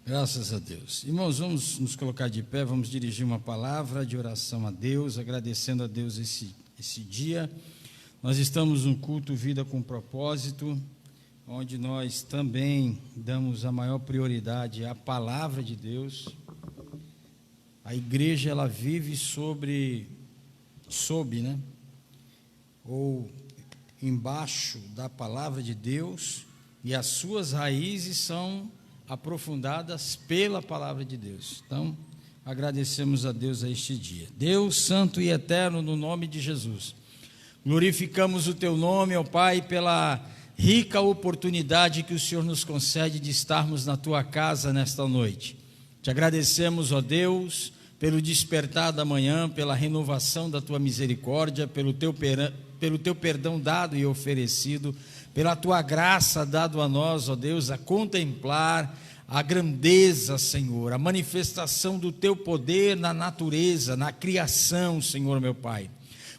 Graças a Deus. Irmãos, vamos nos colocar de pé, vamos dirigir uma palavra de oração a Deus, agradecendo a Deus esse dia. Nós estamos num culto Vida com Propósito, onde nós também damos a maior prioridade à palavra de Deus. A igreja, ela vive sob, ou embaixo da palavra de Deus, e as suas raízes são aprofundadas pela palavra de Deus. Então, agradecemos a Deus a este dia. Deus santo e eterno, no nome de Jesus, glorificamos o teu nome, ó Pai, pela rica oportunidade que o Senhor nos concede de estarmos na tua casa nesta noite. Te agradecemos, ó Deus, pelo despertar da manhã, pela renovação da tua misericórdia, pelo teu perdão dado e oferecido, pela tua graça dado a nós, ó Deus, a contemplar a grandeza, Senhor, a manifestação do teu poder na natureza, na criação, Senhor meu Pai.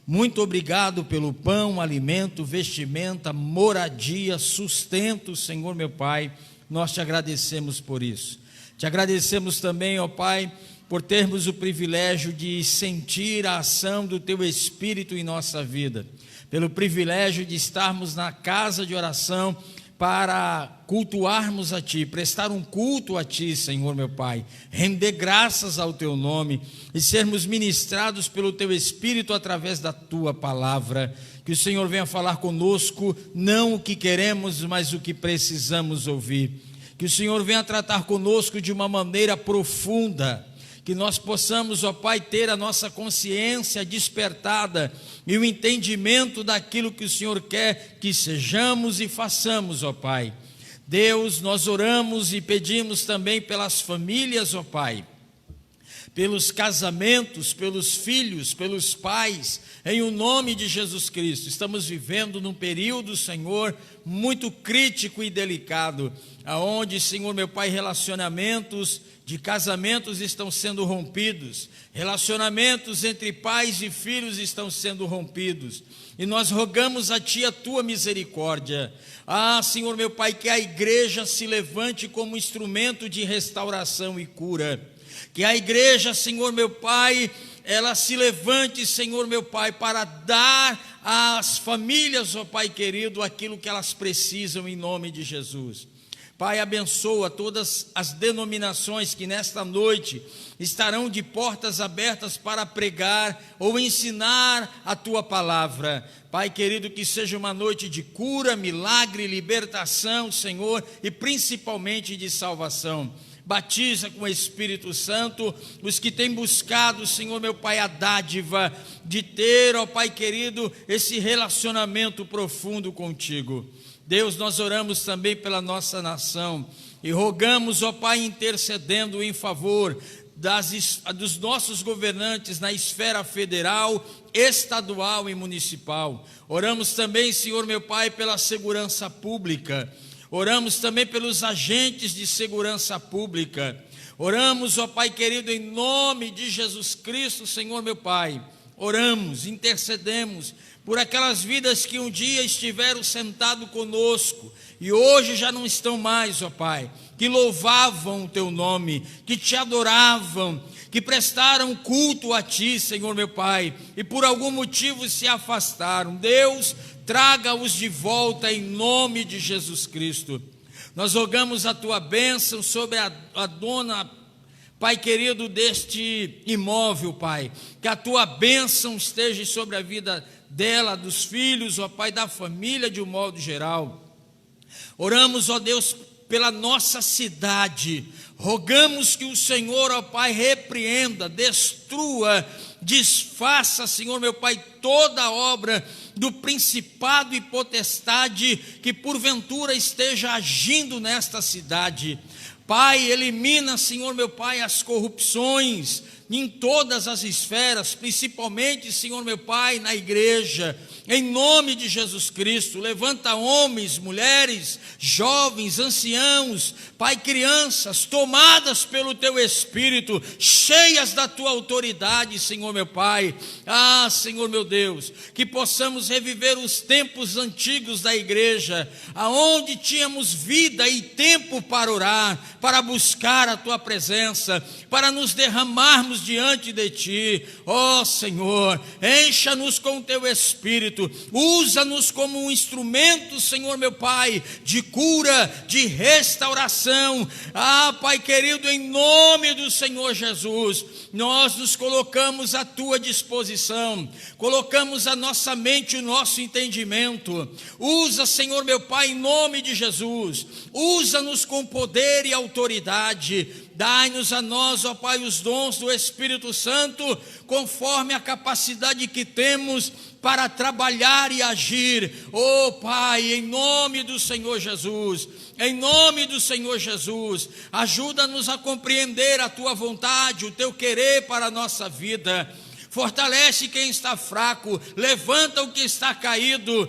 Muito obrigado pelo pão, alimento, vestimenta, moradia, sustento, Senhor meu Pai, nós te agradecemos por isso. Te agradecemos também, ó Pai, por termos o privilégio de sentir a ação do teu Espírito em nossa vida, pelo privilégio de estarmos na casa de oração para cultuarmos a Ti, prestar um culto a Ti, Senhor meu Pai, render graças ao Teu nome e sermos ministrados pelo Teu Espírito através da Tua palavra. Que o Senhor venha falar conosco, não o que queremos, mas o que precisamos ouvir. Que o Senhor venha tratar conosco de uma maneira profunda, que nós possamos, ó Pai, ter a nossa consciência despertada e o entendimento daquilo que o Senhor quer que sejamos e façamos, ó Pai. Deus, nós oramos e pedimos também pelas famílias, ó Pai, pelos casamentos, pelos filhos, pelos pais, em o nome de Jesus Cristo. Estamos vivendo num período, Senhor, muito crítico e delicado, aonde, Senhor meu Pai, relacionamentos de casamentos estão sendo rompidos, relacionamentos entre pais e filhos estão sendo rompidos, e nós rogamos a Ti a Tua misericórdia. Senhor meu Pai, que a igreja se levante como instrumento de restauração e cura, que a igreja, Senhor meu Pai, ela se levante, Senhor meu Pai, para dar às famílias, ó Pai querido, aquilo que elas precisam em nome de Jesus. Pai, abençoa todas as denominações que nesta noite estarão de portas abertas para pregar ou ensinar a Tua palavra. Pai querido, que seja uma noite de cura, milagre, libertação, Senhor, e principalmente de salvação. Batiza com o Espírito Santo os que têm buscado, Senhor meu Pai, a dádiva de ter, ó Pai querido, esse relacionamento profundo contigo. Deus, nós oramos também pela nossa nação e rogamos, ó Pai, intercedendo em favor dos nossos governantes na esfera federal, estadual e municipal. Oramos também, Senhor meu Pai, pela segurança pública. Oramos também pelos agentes de segurança pública. Oramos, ó Pai querido, em nome de Jesus Cristo, Senhor meu Pai. Oramos, intercedemos por aquelas vidas que um dia estiveram sentados conosco e hoje já não estão mais, ó Pai, que louvavam o Teu nome, que Te adoravam, que prestaram culto a Ti, Senhor meu Pai, e por algum motivo se afastaram. Deus, traga-os de volta em nome de Jesus Cristo. Nós rogamos a Tua bênção sobre a dona, Pai querido, deste imóvel, Pai, que a Tua bênção esteja sobre a vida dela, dos filhos, ó Pai, da família de um modo geral. Oramos, ó Deus, pela nossa cidade, rogamos que o Senhor, ó Pai, repreenda, destrua, desfaça, Senhor meu Pai, toda obra do principado e potestade que porventura esteja agindo nesta cidade. Pai, elimina, Senhor meu Pai, as corrupções em todas as esferas, principalmente, Senhor meu Pai, na igreja, em nome de Jesus Cristo. Levanta homens, mulheres, jovens, anciãos, Pai, crianças, tomadas pelo Teu Espírito, cheias da Tua autoridade, Senhor meu Pai. Senhor meu Deus, que possamos reviver os tempos antigos da igreja, aonde tínhamos vida e tempo para orar, para buscar a tua presença, para nos derramarmos diante de ti. Ó Senhor, encha-nos com o teu Espírito, usa-nos como um instrumento, Senhor meu Pai, de cura, de restauração. Pai querido, em nome do Senhor Jesus, nós nos colocamos à tua disposição, colocamos a nossa mente, o nosso entendimento. Usa, Senhor meu Pai, em nome de Jesus, usa-nos com poder e autoridade. Dai-nos a nós, ó Pai, os dons do Espírito Santo, conforme a capacidade que temos para trabalhar e agir. Ó Pai, em nome do Senhor Jesus, em nome do Senhor Jesus, ajuda-nos a compreender a tua vontade, o teu querer para a nossa vida. Fortalece quem está fraco, levanta o que está caído.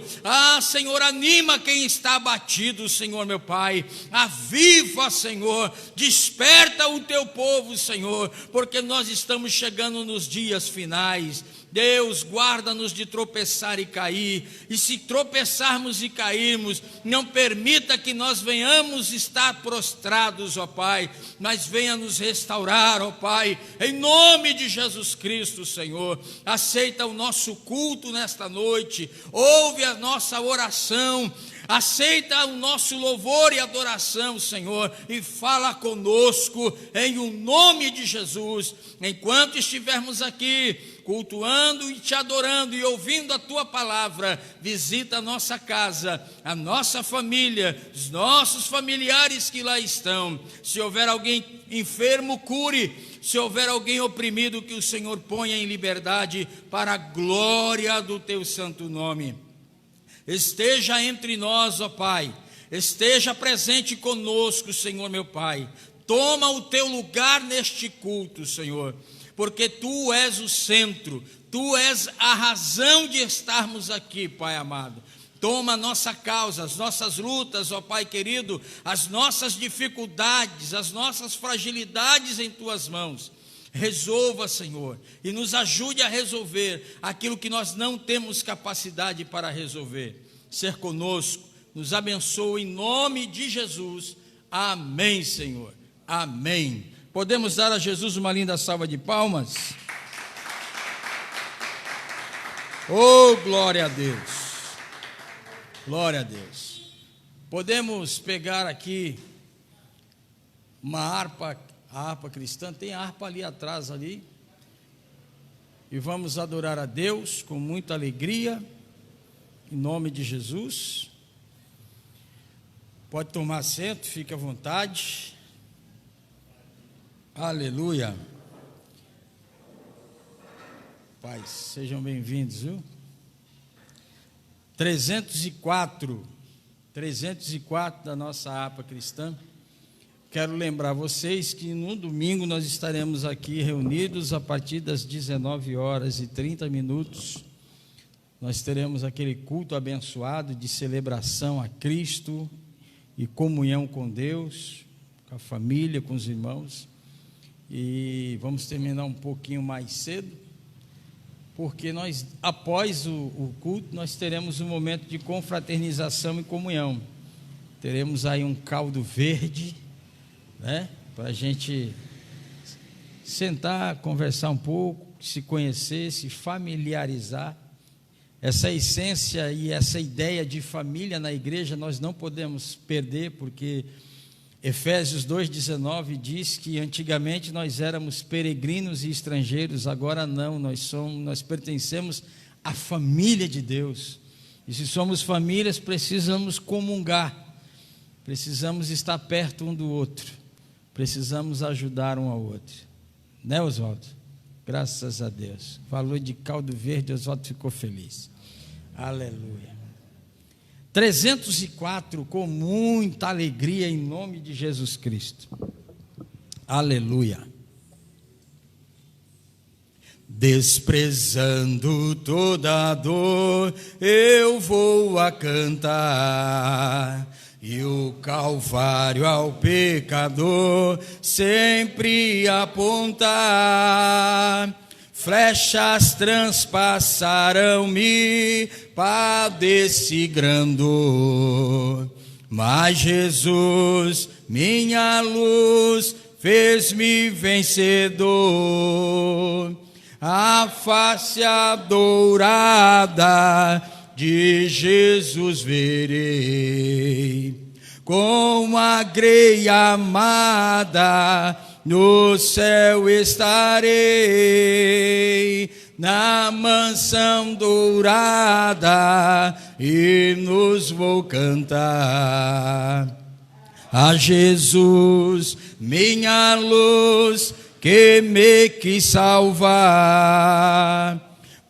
Senhor, anima quem está abatido, Senhor meu Pai. Aviva, Senhor, desperta o teu povo, Senhor, porque nós estamos chegando nos dias finais. Deus, guarda-nos de tropeçar e cair, e se tropeçarmos e cairmos, não permita que nós venhamos estar prostrados, ó Pai, mas venha nos restaurar, ó Pai, em nome de Jesus Cristo, Senhor. Aceita o nosso culto nesta noite, ouve a nossa oração, aceita o nosso louvor e adoração, Senhor, e fala conosco em o nome de Jesus. Enquanto estivermos aqui cultuando e te adorando e ouvindo a tua palavra, visita a nossa casa, a nossa família, os nossos familiares que lá estão. Se houver alguém enfermo, cure. Se houver alguém oprimido, que o Senhor ponha em liberdade para a glória do teu santo nome. Esteja entre nós, ó Pai, esteja presente conosco, Senhor meu Pai. Toma o teu lugar neste culto, Senhor, porque tu és o centro, tu és a razão de estarmos aqui, Pai amado. Toma a nossa causa, as nossas lutas, ó Pai querido, as nossas dificuldades, as nossas fragilidades em tuas mãos. Resolva, Senhor, e nos ajude a resolver aquilo que nós não temos capacidade para resolver. Ser conosco, nos abençoe em nome de Jesus. Amém, Senhor. Amém. Podemos dar a Jesus uma linda salva de palmas? Oh, glória a Deus. Glória a Deus. Podemos pegar aqui uma harpa, a harpa cristã, tem a harpa ali atrás ali, e vamos adorar a Deus com muita alegria, em nome de Jesus. Pode tomar assento, fique à vontade. Aleluia. Pais, sejam bem-vindos, viu? 304 da nossa harpa cristã. Quero lembrar vocês que no domingo nós estaremos aqui reunidos a partir das 19h30. Nós teremos aquele culto abençoado de celebração a Cristo e comunhão com Deus, com a família, com os irmãos. E vamos terminar um pouquinho mais cedo, porque nós, após o culto, nós teremos um momento de confraternização e comunhão. Teremos aí um caldo verde, né, para a gente sentar, conversar um pouco, se conhecer, se familiarizar. Essa essência e essa ideia de família na igreja nós não podemos perder, porque Efésios 2,19 diz que antigamente nós éramos peregrinos e estrangeiros, agora não, nós pertencemos à família de Deus. E se somos famílias, precisamos comungar, precisamos estar perto um do outro, precisamos ajudar um ao outro, né, Oswaldo? Graças a Deus. Falou de caldo verde, Oswaldo ficou feliz. Aleluia. 304, com muita alegria, em nome de Jesus Cristo. Aleluia. Desprezando toda dor, eu vou a cantar, e o Calvário ao pecador sempre apontar. Flechas transpassaram-me, padeci grande dor. Mas Jesus, minha luz, fez-me vencedor. A face adorada de Jesus verei, com a grei amada no céu estarei, na mansão dourada hinos vou cantar. A Jesus, minha luz, que me quis salvar.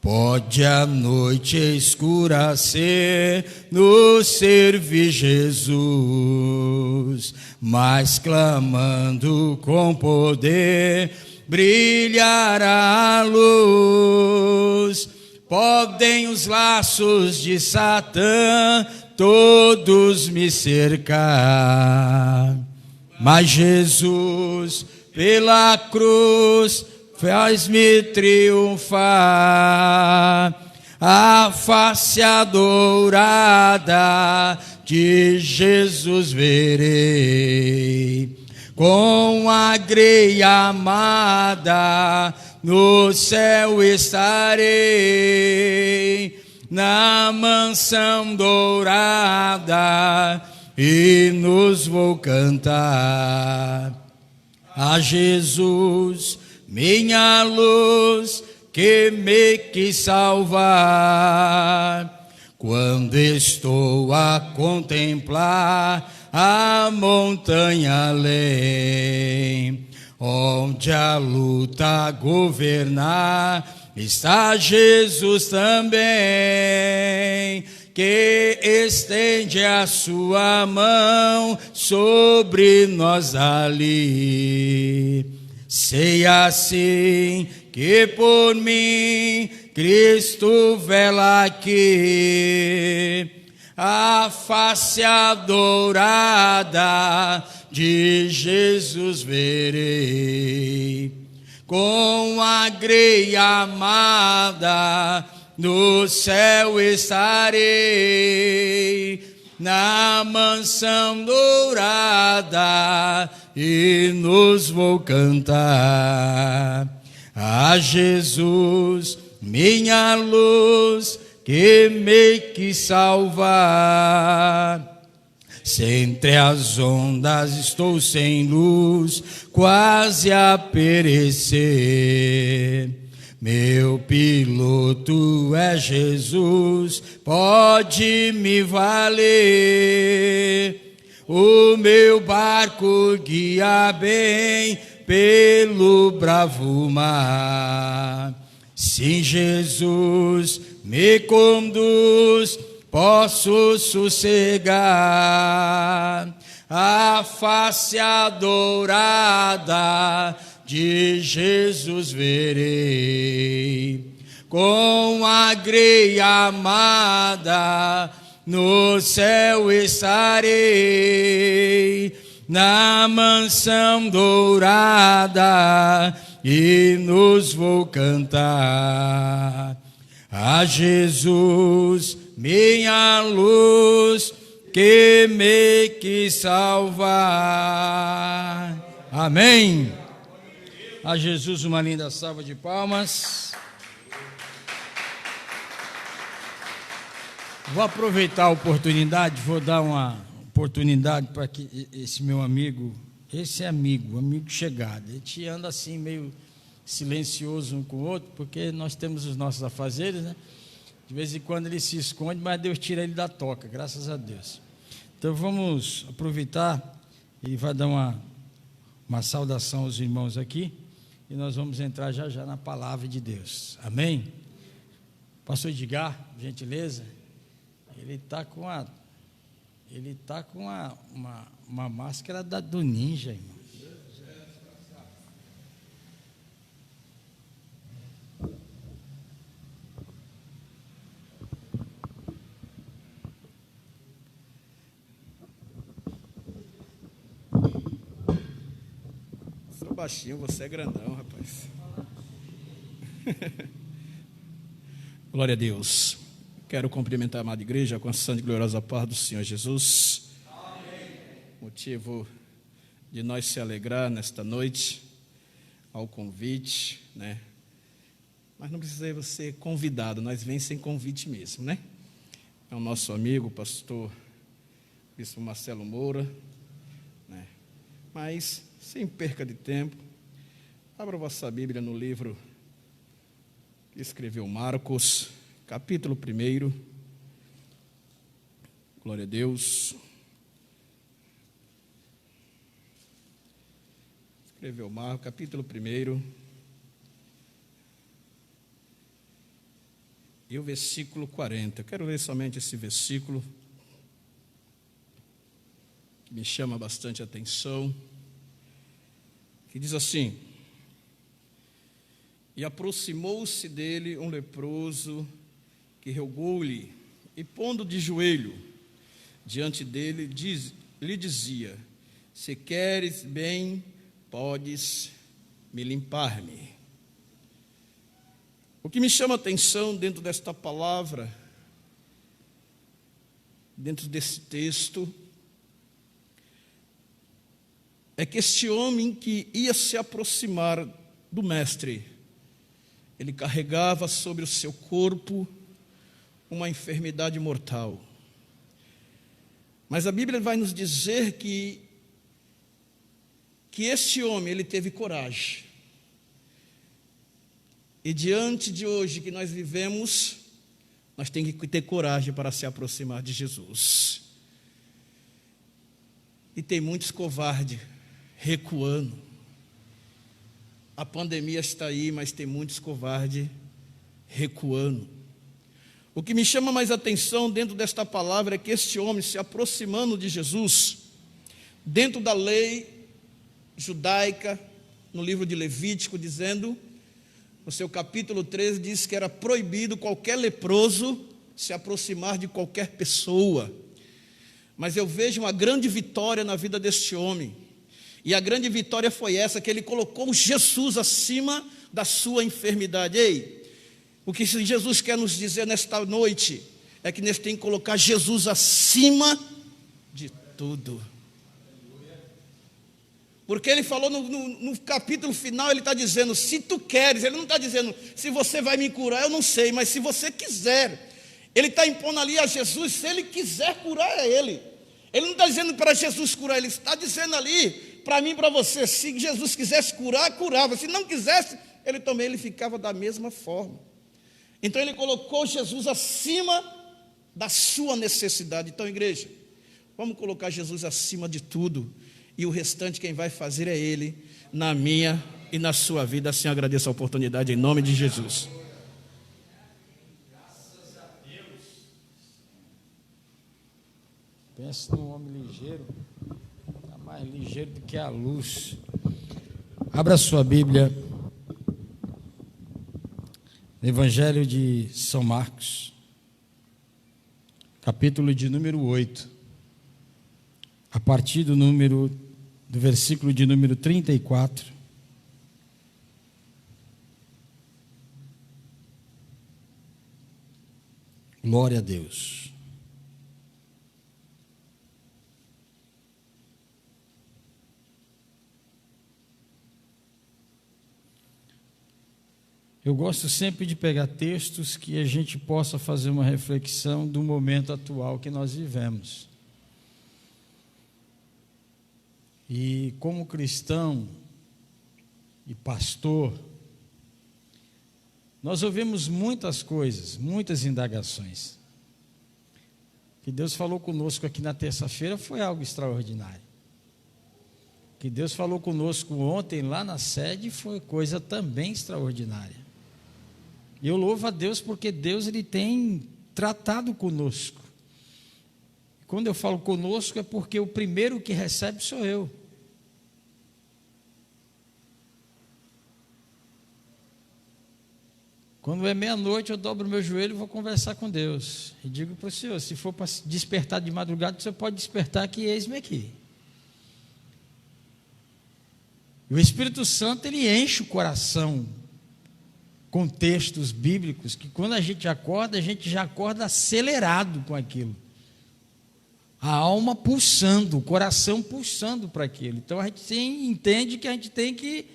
Pode a noite escura ser, no servir Jesus, mas clamando com poder, brilhará a luz. Podem os laços de Satã todos me cercar, mas Jesus pela cruz faz-me triunfar. A face adorada de Jesus verei, com a grei amada no céu estarei, na mansão dourada hinos vou cantar. A Jesus, minha luz, que me quis salvar. Quando estou a contemplar a montanha além, onde a luta governar, está Jesus também, que estende a sua mão sobre nós ali. Sei assim que por mim Cristo vela aqui, a face adorada de Jesus verei, com a grei amada no céu estarei, na mansão dourada hinos vou cantar. A Jesus, minha luz, que me quis salvar. Se entre as ondas estou sem luz, quase a perecer, meu piloto é Jesus, pode me valer. O meu barco guia bem pelo bravo mar. Sim, Jesus me conduz, posso sossegar. A face adorada de Jesus verei, com a grei amada no céu estarei, na mansão dourada hinos vou cantar. A Jesus, minha luz, que me quis salvar. Amém. A Jesus uma linda salva de palmas. Vou aproveitar a oportunidade, vou dar uma oportunidade para que esse meu amigo, amigo chegado, a gente anda assim meio silencioso um com o outro, porque nós temos os nossos afazeres, né? De vez em quando ele se esconde, mas Deus tira ele da toca, graças a Deus. Então vamos aproveitar e vai dar uma saudação aos irmãos aqui, e nós vamos entrar já já na palavra de Deus. Amém? Pastor Edgar, gentileza, ele está com uma máscara do ninja, irmão. Sou baixinho, você é grandão, rapaz. Glória a Deus. Quero cumprimentar a amada igreja com a santa e gloriosa paz do Senhor Jesus. motivo de nós se alegrar nesta noite, ao convite, né? Mas não precisa ser convidado, nós vem sem convite mesmo, né? É o nosso amigo, pastor Bispo Marcelo Moura, né? Mas, sem perca de tempo, abra a vossa Bíblia no livro que escreveu Marcos, capítulo 1. Glória a Deus. Escreveu Marcos, capítulo 1. E o versículo 40. Eu quero ler somente esse versículo, que me chama bastante atenção, que diz assim: E aproximou-se dele um leproso, que rogou-lhe, e pondo de joelho diante dele, lhe dizia: Se queres bem, podes me limpar-me. O que me chama a atenção dentro desta palavra, dentro desse texto, é que este homem que ia se aproximar do mestre, ele carregava sobre o seu corpo uma enfermidade mortal. Mas a Bíblia vai nos dizer que este homem, ele teve coragem. E diante de hoje que nós vivemos, nós temos que ter coragem para se aproximar de Jesus. E tem muitos covardes recuando. A pandemia está aí, mas tem muitos covardes recuando. O que me chama mais atenção dentro desta palavra é que este homem, se aproximando de Jesus, dentro da lei judaica, no livro de Levítico, dizendo, no seu capítulo 13, diz que era proibido qualquer leproso se aproximar de qualquer pessoa. Mas eu vejo uma grande vitória na vida deste homem. E a grande vitória foi essa, que ele colocou Jesus acima da sua enfermidade. Ei, o que Jesus quer nos dizer nesta noite é que nós temos que colocar Jesus acima de tudo. Porque ele falou no capítulo final, ele está dizendo, se tu queres, ele não está dizendo, se você vai me curar, eu não sei, mas se você quiser, ele está impondo ali a Jesus, se ele quiser curar é ele. Ele não está dizendo para Jesus curar, ele está dizendo ali, para mim e para você, se Jesus quisesse curar, curava, se não quisesse, ele ficava da mesma forma. Então ele colocou Jesus acima da sua necessidade. Então, igreja, vamos colocar Jesus acima de tudo, e o restante quem vai fazer é Ele, na minha e na sua vida. Assim agradeço a oportunidade em nome de Jesus. Graças a Deus. Pensa num homem ligeiro, está mais ligeiro do que a luz. Abra sua Bíblia, Evangelho de São Marcos, capítulo de número 8, a partir do versículo de número 34. Glória a Deus. Eu gosto sempre de pegar textos que a gente possa fazer uma reflexão do momento atual que nós vivemos. E como cristão e pastor, nós ouvimos muitas coisas, muitas indagações. Que Deus falou conosco aqui na terça-feira foi algo extraordinário. Que Deus falou conosco ontem lá na sede foi coisa também extraordinária. Eu louvo a Deus porque Deus ele tem tratado conosco. Quando eu falo conosco é porque o primeiro que recebe sou eu. Quando é meia-noite eu dobro meu joelho e vou conversar com Deus. E digo para o Senhor, se for para despertar de madrugada, você pode despertar que eis-me aqui. E o Espírito Santo ele enche o coração com textos bíblicos que quando a gente já acorda acelerado com aquilo. a alma pulsando, o coração pulsando para aquilo. Então a gente entende que a gente tem que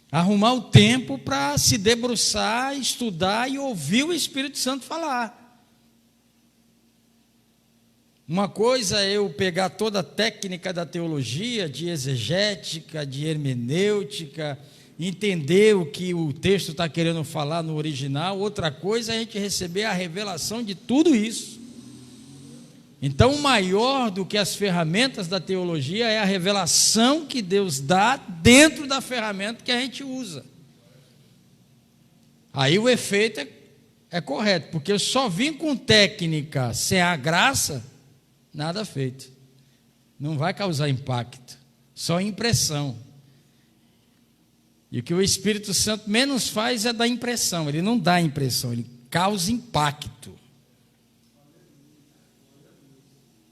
arrumar o tempo para se debruçar, estudar e ouvir o Espírito Santo falar. Uma coisa é eu pegar toda a técnica da teologia, de exegética, de hermenêutica, entender o que o texto está querendo falar no original. Outra coisa é a gente receber a revelação de tudo isso. Então, maior do que as ferramentas da teologia é a revelação que Deus dá dentro da ferramenta que a gente usa. Aí o efeito é correto, porque eu só vim com técnica sem a graça, nada feito. Não vai causar impacto, só impressão. E o que o Espírito Santo menos faz é dar impressão. Ele não dá impressão, ele causa impacto.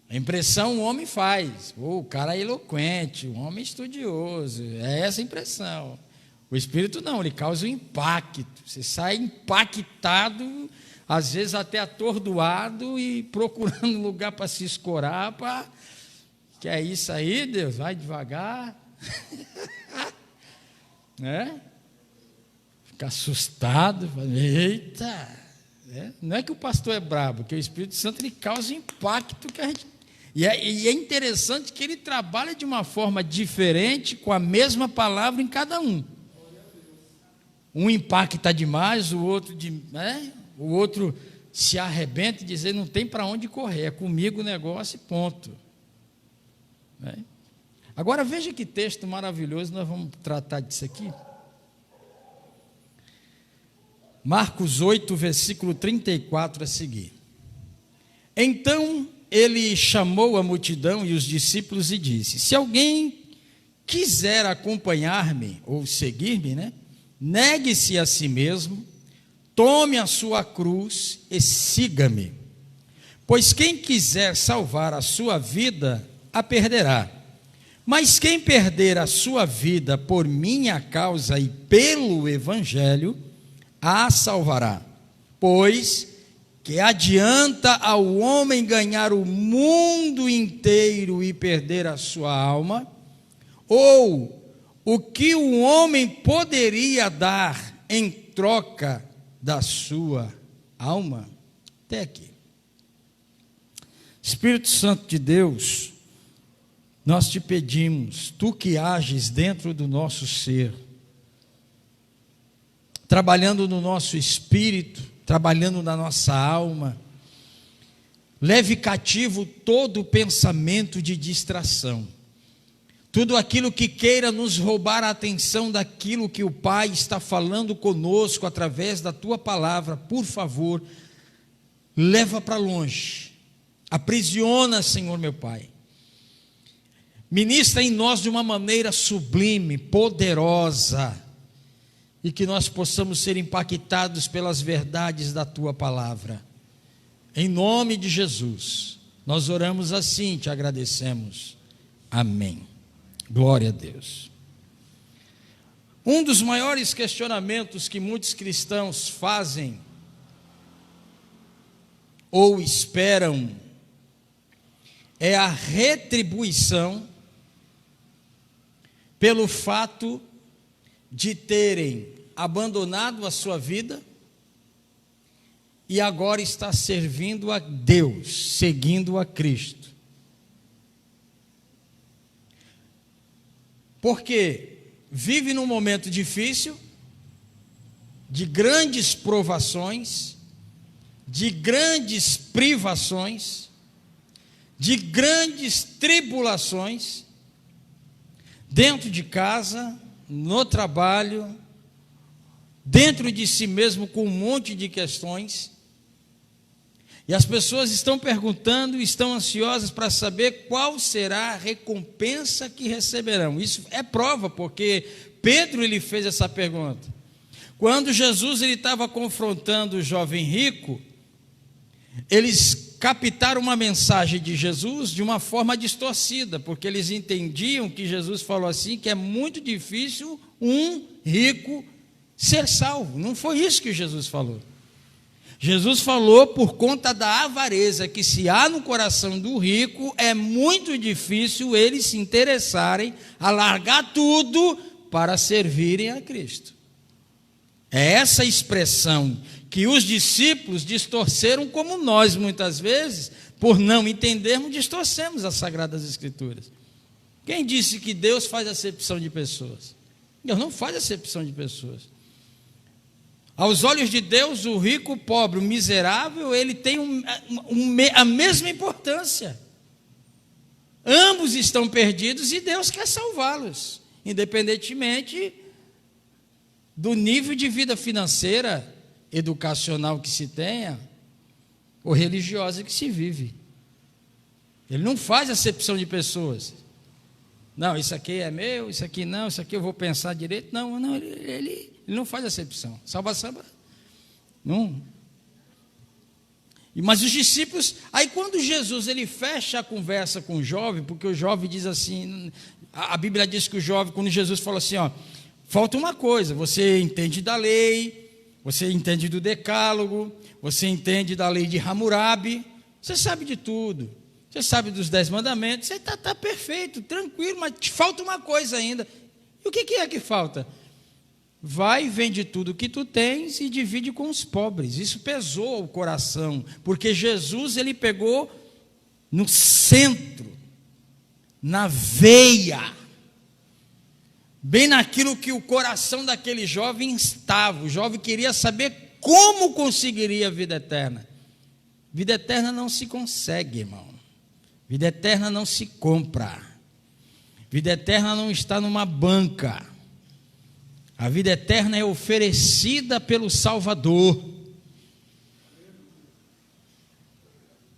A impressão o homem faz. O cara é eloquente, o homem é estudioso. É essa a impressão. O Espírito não, ele causa um impacto. Você sai impactado, às vezes até atordoado e procurando lugar para se escorar. Que é isso aí, Deus? Vai devagar. Né? Fica assustado. Eita! Não é que o pastor é brabo, que o Espírito Santo ele causa impacto que a gente... E é interessante que ele trabalha de uma forma diferente com a mesma palavra em cada um. Um impacta demais, o outro se arrebenta e diz, não tem para onde correr, é comigo o negócio e ponto. Agora veja que texto maravilhoso, nós vamos tratar disso aqui. Marcos 8, versículo 34 a seguir. Então ele chamou a multidão e os discípulos e disse, se alguém quiser acompanhar-me ou seguir-me, negue-se a si mesmo, tome a sua cruz e siga-me. Pois quem quiser salvar a sua vida, a perderá. Mas quem perder a sua vida por minha causa e pelo Evangelho, a salvará. Pois que adianta ao homem ganhar o mundo inteiro e perder a sua alma? Ou o que o homem poderia dar em troca da sua alma? Até aqui. Espírito Santo de Deus, nós te pedimos, tu que ages dentro do nosso ser, trabalhando no nosso espírito, trabalhando na nossa alma, leve cativo todo pensamento de distração, tudo aquilo que queira nos roubar a atenção daquilo que o Pai está falando conosco através da tua palavra, por favor, leva para longe, aprisiona, Senhor meu Pai, ministra em nós de uma maneira sublime, poderosa, e que nós possamos ser impactados pelas verdades da tua palavra. Em nome de Jesus, nós oramos assim, te agradecemos. Amém. Glória a Deus. Um dos maiores questionamentos que muitos cristãos fazem ou esperam é a retribuição pelo fato de terem abandonado a sua vida e agora está servindo a Deus, seguindo a Cristo. Porque vive num momento difícil, de grandes provações, de grandes privações, de grandes tribulações, dentro de casa, no trabalho, dentro de si mesmo, com um monte de questões, e as pessoas estão perguntando, estão ansiosas para saber qual será a recompensa que receberão. Isso é prova, porque Pedro ele fez essa pergunta. Quando Jesus ele estava confrontando o jovem rico, eles captaram uma mensagem de Jesus de uma forma distorcida, porque eles entendiam que Jesus falou assim, que é muito difícil um rico ser salvo. Não foi isso que Jesus falou. Jesus falou por conta da avareza, que se há no coração do rico, é muito difícil eles se interessarem a largar tudo para servirem a Cristo. É essa expressão que os discípulos distorceram, como nós muitas vezes, por não entendermos, distorcemos as Sagradas Escrituras. Quem disse que Deus faz acepção de pessoas? Deus não faz acepção de pessoas. Aos olhos de Deus, o rico, o pobre, o miserável, ele tem a mesma importância. Ambos estão perdidos e Deus quer salvá-los, independentemente do nível de vida financeira, educacional que se tenha, ou religiosa que se vive. Ele não faz acepção de pessoas. Não, isso aqui é meu, isso aqui não, isso aqui eu vou pensar direito. Não, ele não faz acepção. Salvação, não. Mas os discípulos, aí quando Jesus ele fecha a conversa com o jovem, porque o jovem diz assim, a Bíblia diz que o jovem, quando Jesus fala assim, ó, falta uma coisa, você entende da lei, você entende do decálogo, você entende da lei de Hammurabi, você sabe de tudo, você sabe dos 10 mandamentos, você está perfeito, tranquilo, mas te falta uma coisa ainda. E o que é que falta? Vai, vende tudo que tu tens e divide com os pobres. Isso pesou o coração, porque Jesus ele pegou no centro, na veia, bem naquilo que o coração daquele jovem estava. O jovem queria saber como conseguiria a vida eterna. Vida eterna não se consegue, irmão. Vida eterna não se compra. Vida eterna não está numa banca. A vida eterna é oferecida pelo Salvador.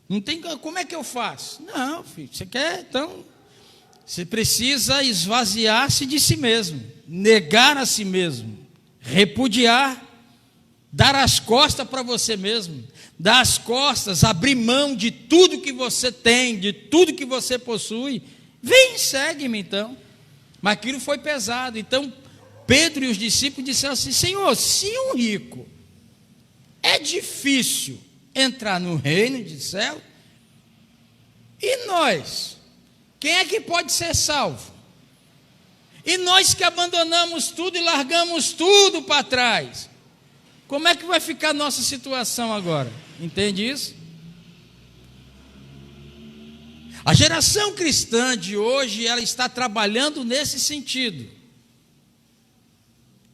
Não tem, como é que eu faço? Não, filho, você quer, então, você precisa esvaziar-se de si mesmo, negar a si mesmo, repudiar, dar as costas para você mesmo, dar as costas, abrir mão de tudo que você tem, de tudo que você possui. Vem, segue-me então. Mas aquilo foi pesado, então Pedro e os discípulos disseram assim: Senhor, se um rico é difícil entrar no reino de céu, e nós? Quem é que pode ser salvo? E nós que abandonamos tudo e largamos tudo para trás, como é que vai ficar a nossa situação agora? Entende isso? A geração cristã de hoje, ela está trabalhando nesse sentido.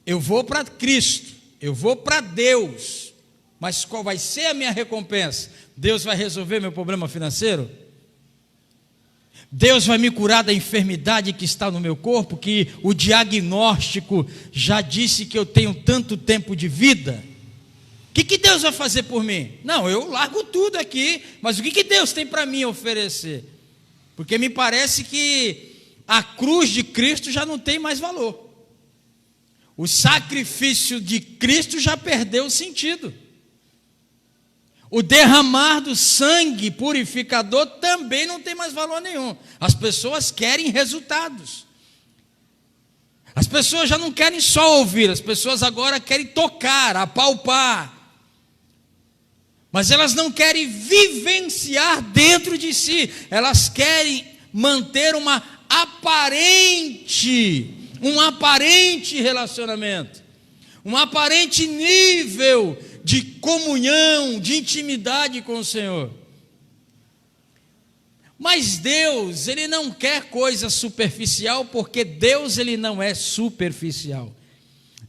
Eu vou para Cristo, eu vou para Deus, mas qual vai ser a minha recompensa? Deus vai resolver meu problema financeiro? Deus vai me curar da enfermidade que está no meu corpo, que o diagnóstico já disse que eu tenho tanto tempo de vida? O que Deus vai fazer por mim? Não, eu largo tudo aqui, mas o que Deus tem para mim oferecer? Porque me parece que a cruz de Cristo já não tem mais valor. O sacrifício de Cristo já perdeu o sentido. O derramar do sangue purificador também não tem mais valor nenhum. As pessoas querem resultados. As pessoas já não querem só ouvir, as pessoas agora querem tocar, apalpar. Mas elas não querem vivenciar dentro de si. Elas querem manter um aparente relacionamento, um aparente nível de comunhão, de intimidade com o Senhor. Mas Deus, Ele não quer coisa superficial, porque Deus, Ele não é superficial.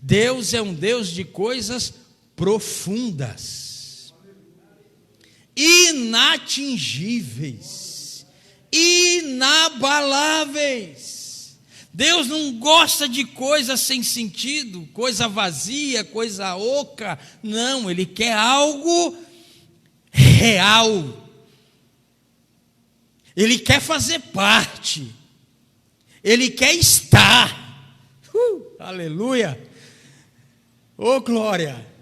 Deus é um Deus de coisas profundas, inatingíveis, inabaláveis. Deus não gosta de coisa sem sentido, coisa vazia, coisa oca. Não, Ele quer algo real. Ele quer fazer parte. Ele quer estar. Aleluia. Oh, glória.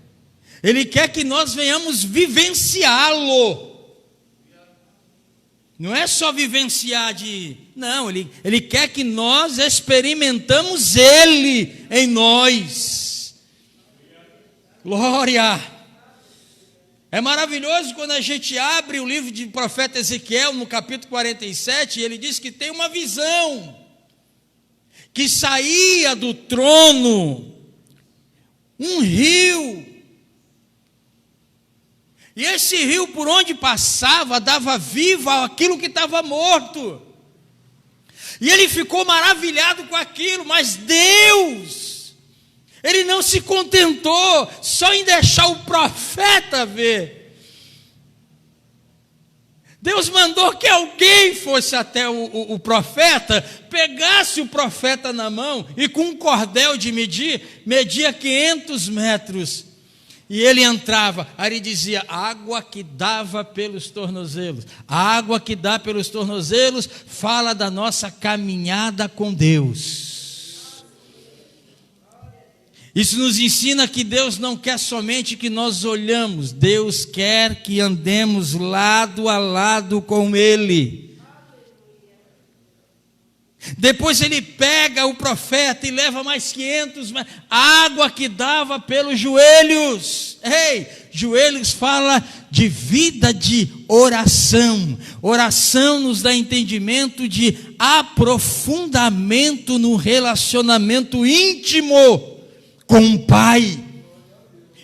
Ele quer que nós venhamos vivenciá-lo. Não é só vivenciar não, ele quer que nós experimentamos Ele em nós. Glória! É maravilhoso quando a gente abre o livro de profeta Ezequiel, no capítulo 47, e ele diz que tem uma visão, que saía do trono um rio, e esse rio, por onde passava, dava viva aquilo que estava morto, e ele ficou maravilhado com aquilo. Mas Deus, Ele não se contentou só em deixar o profeta ver. Deus mandou que alguém fosse até o profeta, pegasse o profeta na mão e com um cordel de media 500 metros. E ele entrava, aí ele dizia: água que dava pelos tornozelos. A água que dá pelos tornozelos fala da nossa caminhada com Deus. Isso nos ensina que Deus não quer somente que nós olhamos, Deus quer que andemos lado a lado com Ele. Depois ele pega o profeta e leva mais 500 metros, água que dava pelos joelhos. Ei, joelhos fala de vida de oração. Oração nos dá entendimento de aprofundamento no relacionamento íntimo com o Pai.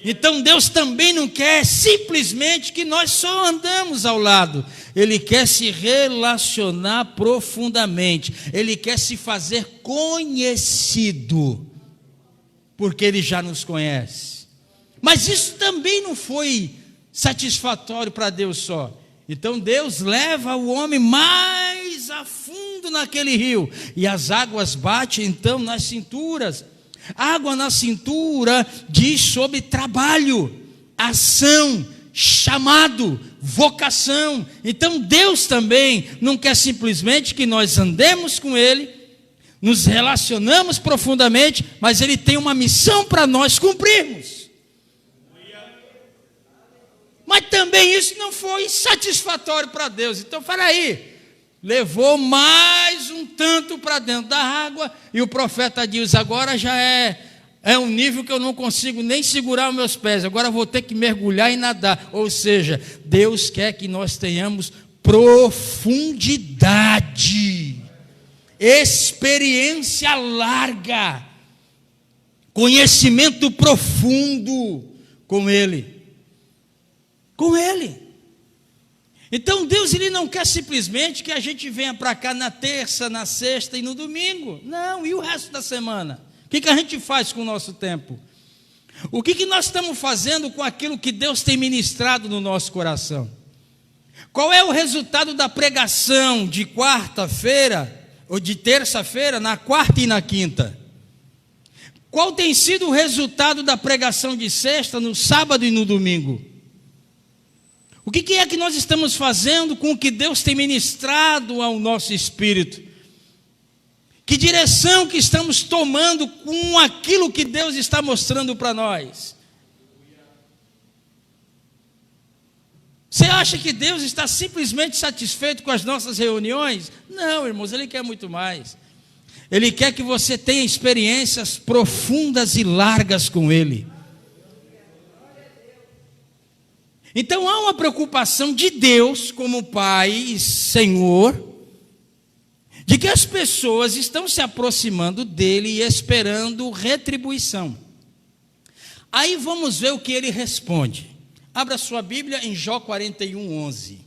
Então Deus também não quer simplesmente que nós só andamos ao lado. Ele quer se relacionar profundamente. Ele quer se fazer conhecido, porque Ele já nos conhece. Mas isso também não foi satisfatório para Deus só. Então Deus leva o homem mais a fundo naquele rio, e as águas batem então nas cinturas. Água na cintura diz sobre trabalho, ação, chamado, vocação. Então Deus também não quer simplesmente que nós andemos com Ele, nos relacionamos profundamente, mas Ele tem uma missão para nós cumprirmos. Mas também isso não foi satisfatório para Deus. Então fala aí, levou mais um tanto para dentro da água, e o profeta diz: agora já é um nível que eu não consigo nem segurar os meus pés, agora vou ter que mergulhar e nadar. Ou seja, Deus quer que nós tenhamos profundidade, experiência larga, conhecimento profundo com Ele. Com Ele. Então Deus, Ele não quer simplesmente que a gente venha para cá na terça, na sexta e no domingo. Não, e o resto da semana? O que a gente faz com o nosso tempo? O que nós estamos fazendo com aquilo que Deus tem ministrado no nosso coração? Qual é o resultado da pregação de quarta-feira, ou de terça-feira, na quarta e na quinta? Qual tem sido o resultado da pregação de sexta, no sábado e no domingo? O que é que nós estamos fazendo com o que Deus tem ministrado ao nosso espírito? Que direção que estamos tomando com aquilo que Deus está mostrando para nós? Você acha que Deus está simplesmente satisfeito com as nossas reuniões? Não, irmãos, Ele quer muito mais. Ele quer que você tenha experiências profundas e largas com Ele. Então há uma preocupação de Deus como Pai e Senhor, de que as pessoas estão se aproximando dEle e esperando retribuição. Aí vamos ver o que Ele responde. Abra sua Bíblia em Jó 41, 11.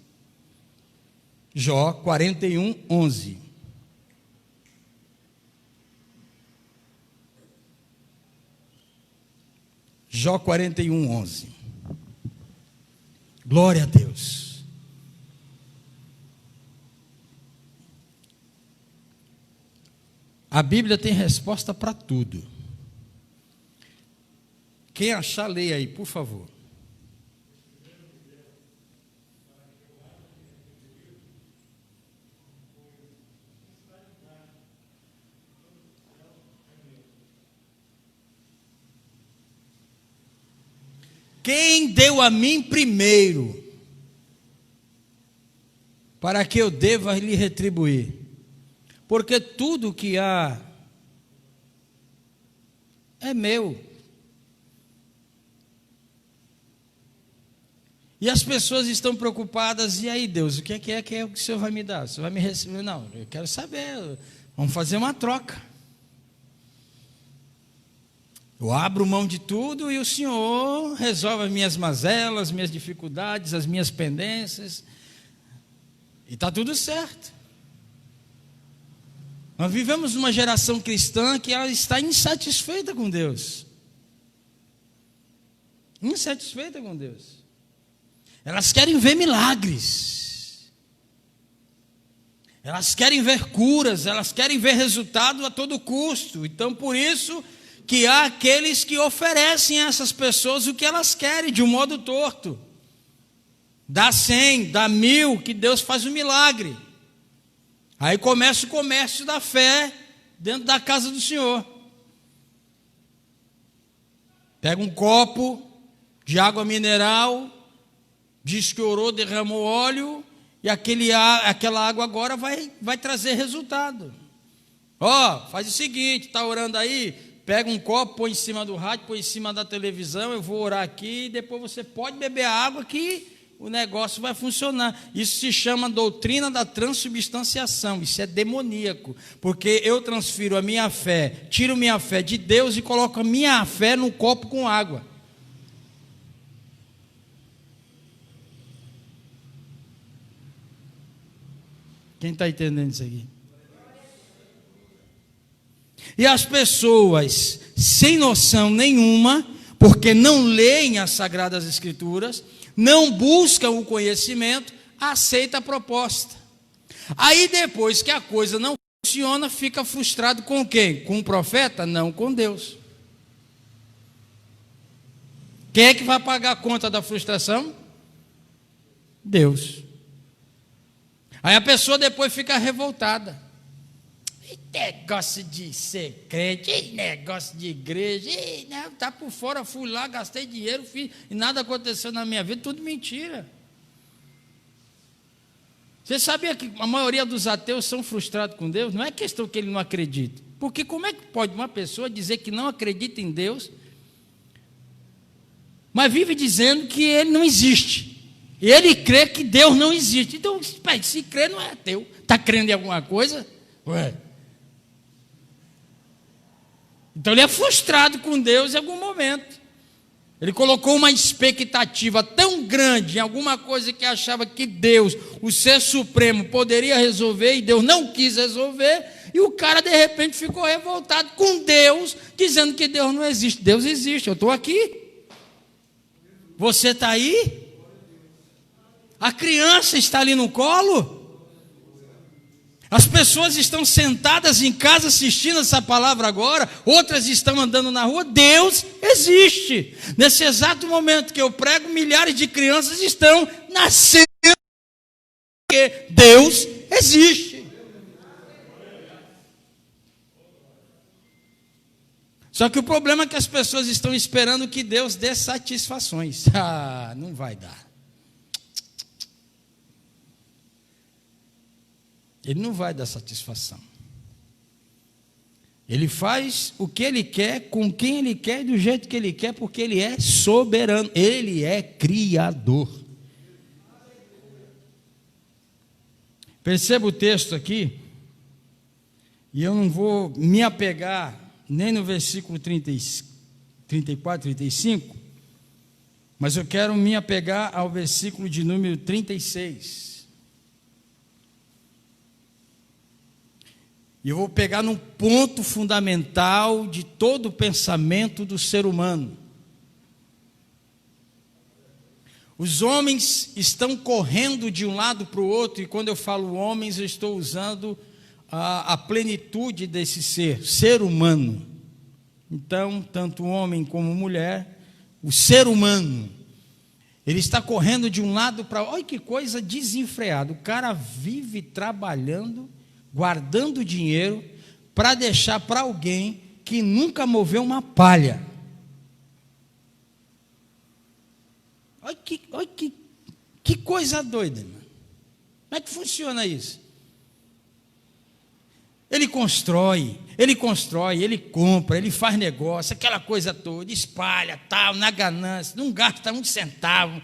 Jó 41, 11. Jó 41, 11. Glória a Deus. A Bíblia tem resposta para tudo. Quem achar, leia aí, por favor. Quem deu a mim primeiro, para que eu deva lhe retribuir? Porque tudo que há é meu. E as pessoas estão preocupadas, e aí, Deus, o que é que o Senhor vai me dar? O Senhor vai me receber? Não, eu quero saber, vamos fazer uma troca. Eu abro mão de tudo e o Senhor resolve as minhas mazelas, as minhas dificuldades, as minhas pendências, e está tudo certo. Nós vivemos uma geração cristã que ela está insatisfeita com Deus. Insatisfeita com Deus. Elas querem ver milagres. Elas querem ver curas, elas querem ver resultado a todo custo. Então, por isso que há aqueles que oferecem a essas pessoas o que elas querem, de um modo torto. Dá 100, dá 1000, que Deus faz um milagre. Aí começa o comércio da fé dentro da casa do Senhor. Pega um copo de água mineral, diz que orou, derramou óleo, e aquela água agora vai trazer resultado. Faz o seguinte, está orando aí, pega um copo, põe em cima do rádio, põe em cima da televisão, eu vou orar aqui, e depois você pode beber a água que o negócio vai funcionar. Isso se chama doutrina da transubstanciação. Isso é demoníaco, porque eu transfiro a minha fé, tiro minha fé de Deus e coloco a minha fé num copo com água. Quem está entendendo isso aqui? E as pessoas sem noção nenhuma, porque não leem as Sagradas Escrituras, não buscam o conhecimento, aceita a proposta. Aí depois que a coisa não funciona, fica frustrado com quem? Com o profeta? Não, com Deus. Quem é que vai pagar a conta da frustração? Deus. Aí a pessoa depois fica revoltada. Negócio de ser crente, negócio de igreja, tá por fora, fui lá, gastei dinheiro, fiz, e nada aconteceu na minha vida, tudo mentira. Você sabia que a maioria dos ateus são frustrados com Deus? Não é questão que ele não acredita, porque como é que pode uma pessoa dizer que não acredita em Deus, mas vive dizendo que ele não existe, e ele crê que Deus não existe? Então, se crê, não é ateu, está crendo em alguma coisa? Ué. Então ele é frustrado com Deus em algum momento. Ele colocou uma expectativa tão grande em alguma coisa que achava que Deus, o Ser Supremo, poderia resolver, e Deus não quis resolver, e o cara de repente ficou revoltado com Deus, dizendo que Deus não existe. Deus existe, eu estou aqui. Você está aí? A criança está ali no colo? As pessoas estão sentadas em casa assistindo essa palavra agora, outras estão andando na rua. Deus existe. Nesse exato momento que eu prego, milhares de crianças estão nascendo, porque Deus existe. Só que o problema é que as pessoas estão esperando que Deus dê satisfações. Não vai dar. Ele não vai dar satisfação. Ele faz o que ele quer, com quem ele quer, do jeito que ele quer, porque ele é soberano, ele é criador. Perceba o texto aqui, e eu não vou me apegar nem no versículo 34, 35, mas eu quero me apegar ao versículo de número 36. E eu vou pegar num ponto fundamental de todo o pensamento do ser humano. Os homens estão correndo de um lado para o outro, e quando eu falo homens, eu estou usando a plenitude desse ser humano. Então, tanto homem como mulher, o ser humano, ele está correndo de um lado para outro. Olha que coisa desenfreada. O cara vive trabalhando, guardando dinheiro para deixar para alguém que nunca moveu uma palha. Olha que coisa doida, irmão. Como é que funciona isso? Ele constrói, ele compra, ele faz negócio, aquela coisa toda, espalha, tal, na ganância, não gasta um centavo,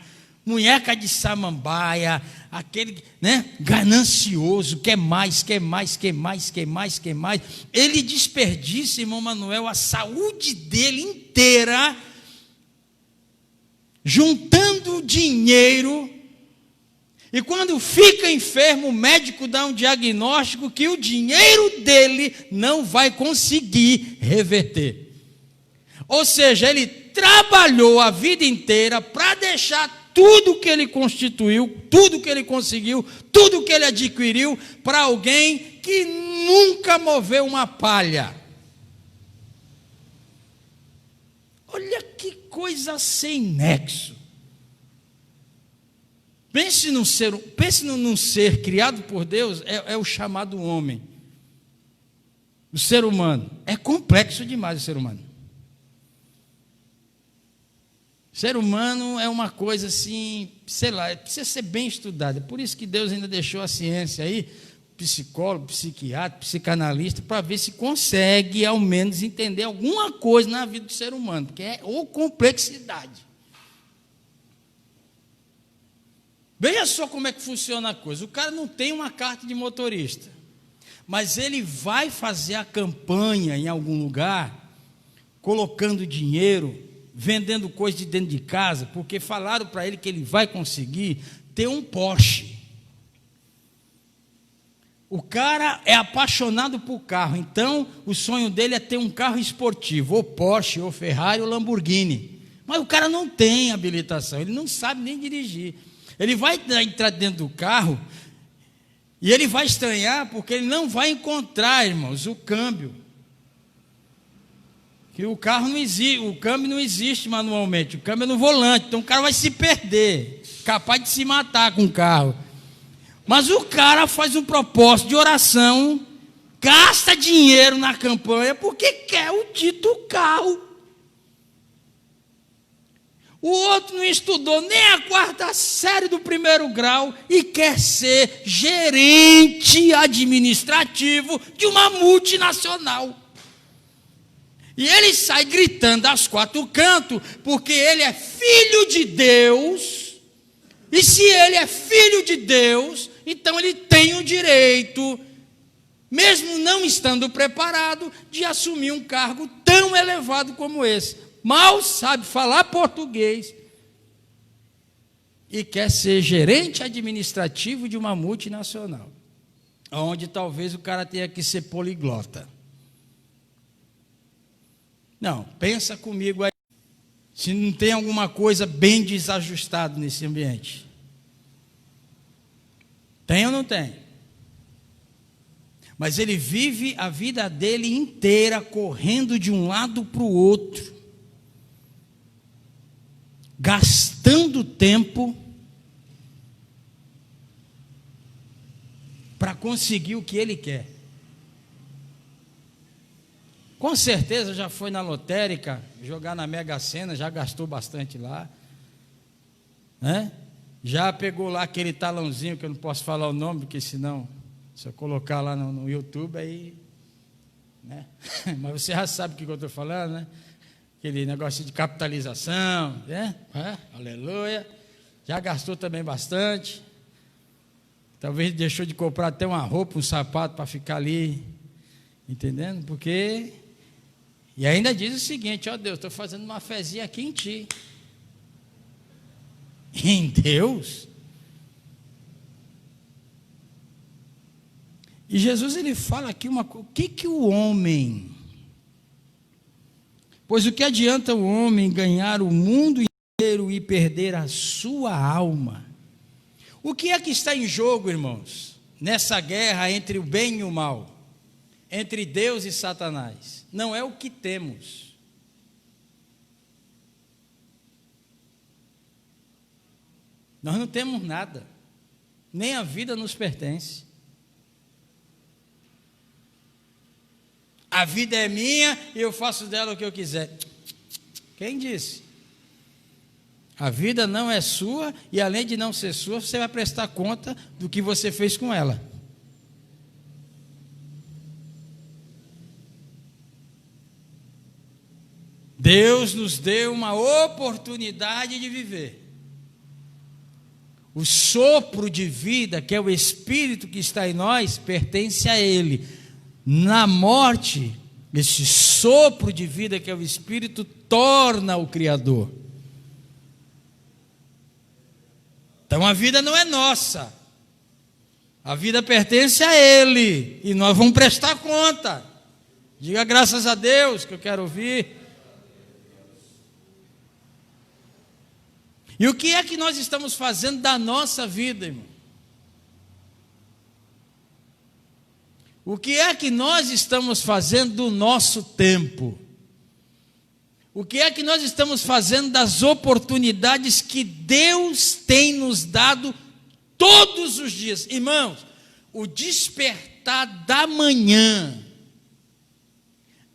munheca de samambaia, aquele, né, ganancioso, quer mais, quer mais, quer mais, quer mais, quer mais. Ele desperdiça, irmão Manuel, a saúde dele inteira, juntando dinheiro. E quando fica enfermo, o médico dá um diagnóstico que o dinheiro dele não vai conseguir reverter. Ou seja, ele trabalhou a vida inteira para deixar tudo que ele constituiu, tudo que ele conseguiu, tudo que ele adquiriu para alguém que nunca moveu uma palha. Olha que coisa sem nexo. Pense num ser criado por Deus, é o chamado homem. O ser humano. É complexo demais o ser humano. O ser humano é uma coisa assim, sei lá, precisa ser bem estudada. É por isso que Deus ainda deixou a ciência aí, psicólogo, psiquiatra, psicanalista, para ver se consegue ao menos entender alguma coisa na vida do ser humano, porque é ou complexidade. Veja só como é que funciona a coisa. O cara não tem uma carta de motorista, mas ele vai fazer a campanha em algum lugar, colocando dinheiro, vendendo coisa de dentro de casa, porque falaram para ele que ele vai conseguir ter um Porsche. O cara é apaixonado por carro, então o sonho dele é ter um carro esportivo, ou Porsche, ou Ferrari, ou Lamborghini. Mas o cara não tem habilitação, ele não sabe nem dirigir. Ele vai entrar dentro do carro e ele vai estranhar porque ele não vai encontrar, irmãos, o câmbio. Que o carro não existe, o câmbio não existe manualmente, o câmbio é no volante, então o cara vai se perder, capaz de se matar com o carro. Mas o cara faz um propósito de oração, gasta dinheiro na campanha porque quer o dito carro. O outro não estudou nem a 4ª série do 1º grau e quer ser gerente administrativo de uma multinacional. E ele sai gritando aos 4 cantos, porque ele é filho de Deus. E se ele é filho de Deus, então ele tem o direito, mesmo não estando preparado, de assumir um cargo tão elevado como esse. Mal sabe falar português e quer ser gerente administrativo de uma multinacional, onde talvez o cara tenha que ser poliglota. Não, pensa comigo aí, se não tem alguma coisa bem desajustada nesse ambiente. Tem ou não tem? Mas ele vive a vida dele inteira correndo de um lado para o outro, gastando tempo para conseguir o que ele quer. Com certeza já foi na lotérica, jogar na Mega Sena, já gastou bastante lá, né? Já pegou lá aquele talãozinho, que eu não posso falar o nome, porque senão, se eu colocar lá no YouTube, aí, né? Mas você já sabe o que eu estou falando, né? Aquele negócio de capitalização, né? Aleluia. Já gastou também bastante. Talvez deixou de comprar até uma roupa, um sapato para ficar ali, entendendo? Porque, e ainda diz o seguinte: ó Deus, estou fazendo uma fezinha aqui em ti. Em Deus? E Jesus, ele fala aqui o que o homem... Pois o que adianta o homem ganhar o mundo inteiro e perder a sua alma? O que é que está em jogo, irmãos, nessa guerra entre o bem e o mal, entre Deus e Satanás? Não é o que temos. Nós não temos nada, nem a vida nos pertence. A vida é minha e eu faço dela o que eu quiser. Quem disse? A vida não é sua e, além de não ser sua, você vai prestar conta do que você fez com ela. Deus nos deu uma oportunidade de viver. O sopro de vida, que é o Espírito que está em nós, pertence a Ele. Na morte, esse sopro de vida, que é o Espírito, torna o Criador. Então a vida não é nossa, a vida pertence a Ele, e nós vamos prestar conta. Diga graças a Deus, que eu quero ouvir. E o que é que nós estamos fazendo da nossa vida, irmão? O que é que nós estamos fazendo do nosso tempo? O que é que nós estamos fazendo das oportunidades que Deus tem nos dado todos os dias? Irmãos, o despertar da manhã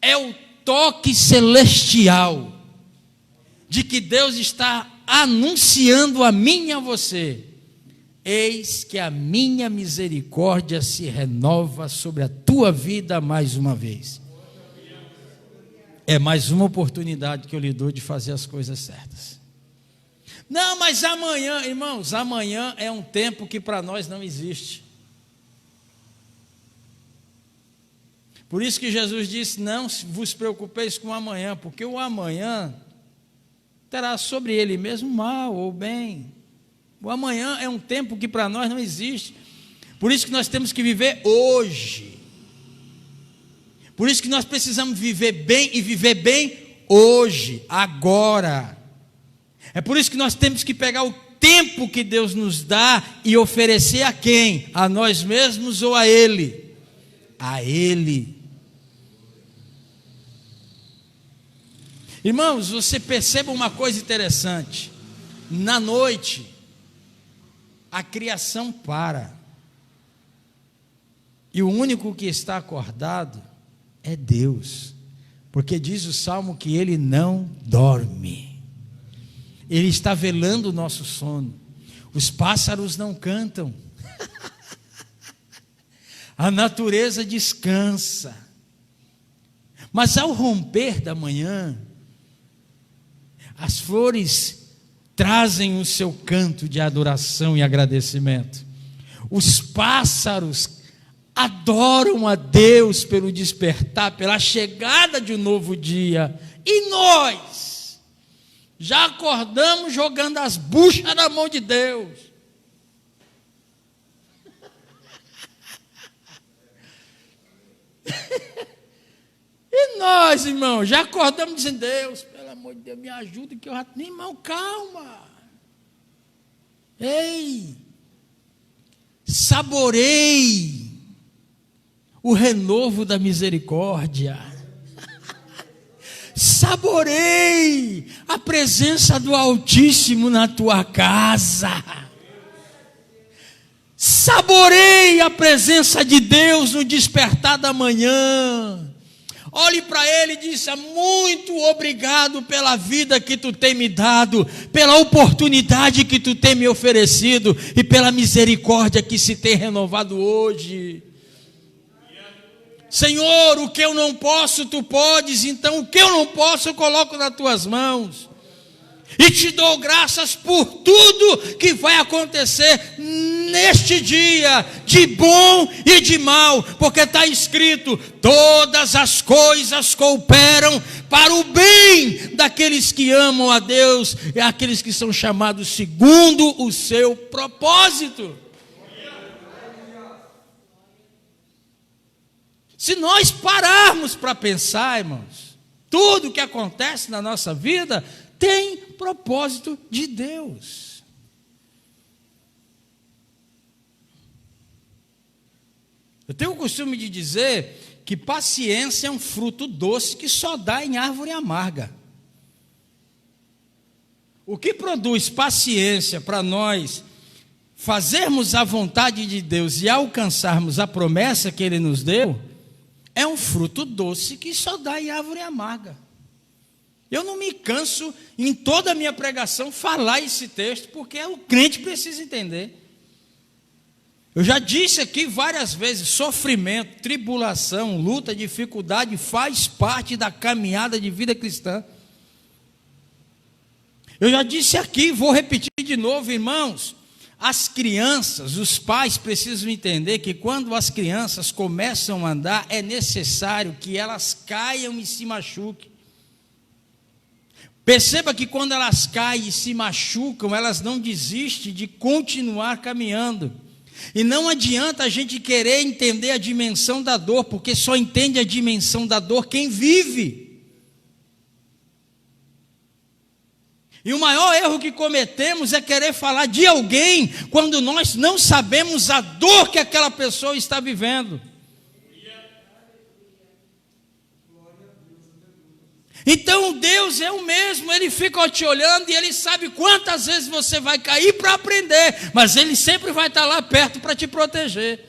é o toque celestial de que Deus está anunciando a mim e a você: eis que a minha misericórdia se renova sobre a tua vida mais uma vez. É mais uma oportunidade que eu lhe dou de fazer as coisas certas. Não, mas amanhã, irmãos, amanhã é um tempo que para nós não existe. Por isso que Jesus disse: não vos preocupeis com o amanhã, porque o amanhã terá sobre ele mesmo mal ou bem. O amanhã é um tempo que para nós não existe. Por isso que nós temos que viver hoje. Por isso que nós precisamos viver bem, e viver bem hoje, agora. É por isso que nós temos que pegar o tempo que Deus nos dá e oferecer a quem? A nós mesmos ou a Ele? A Ele. Irmãos, você perceba uma coisa interessante: na noite, a criação para, e o único que está acordado é Deus, porque diz o Salmo que Ele não dorme, Ele está velando o nosso sono. Os pássaros não cantam, a natureza descansa, mas ao romper da manhã, as flores trazem o seu canto de adoração e agradecimento. Os pássaros adoram a Deus pelo despertar, pela chegada de um novo dia. E nós já acordamos jogando as buchas na mão de Deus. E nós, irmão, já acordamos dizendo: Deus, pelo amor de Deus, me ajuda, que eu já... Irmão, calma. Ei, saboreie o renovo da misericórdia. Saboreie a presença do Altíssimo na tua casa. Saboreie a presença de Deus no despertar da manhã. Olhe para Ele e diga: muito obrigado pela vida que tu tem me dado, pela oportunidade que tu tem me oferecido e pela misericórdia que se tem renovado hoje. Senhor, o que eu não posso, tu podes, então o que eu não posso eu coloco nas tuas mãos. E te dou graças por tudo que vai acontecer neste dia, de bom e de mal, porque está escrito: todas as coisas cooperam para o bem daqueles que amam a Deus e aqueles que são chamados segundo o seu propósito. Se nós pararmos para pensar, irmãos, tudo que acontece na nossa vida tem propósito de Deus. Eu tenho o costume de dizer que paciência é um fruto doce que só dá em árvore amarga. O que produz paciência para nós fazermos a vontade de Deus e alcançarmos a promessa que Ele nos deu, é um fruto doce que só dá em árvore amarga. Eu não me canso em toda a minha pregação falar esse texto, porque o crente precisa entender. Eu já disse aqui várias vezes: sofrimento, tribulação, luta, dificuldade faz parte da caminhada de vida cristã. Eu já disse aqui, vou repetir de novo, irmãos: As crianças, os pais precisam entender que quando as crianças começam a andar, é necessário que elas caiam e se machuquem. Perceba que quando elas caem e se machucam, elas não desistem de continuar caminhando. E não adianta a gente querer entender a dimensão da dor, porque só entende a dimensão da dor quem vive. E o maior erro que cometemos é querer falar de alguém quando nós não sabemos a dor que aquela pessoa está vivendo. Então Deus é o mesmo, Ele fica te olhando e Ele sabe quantas vezes você vai cair para aprender, mas Ele sempre vai estar lá perto para te proteger,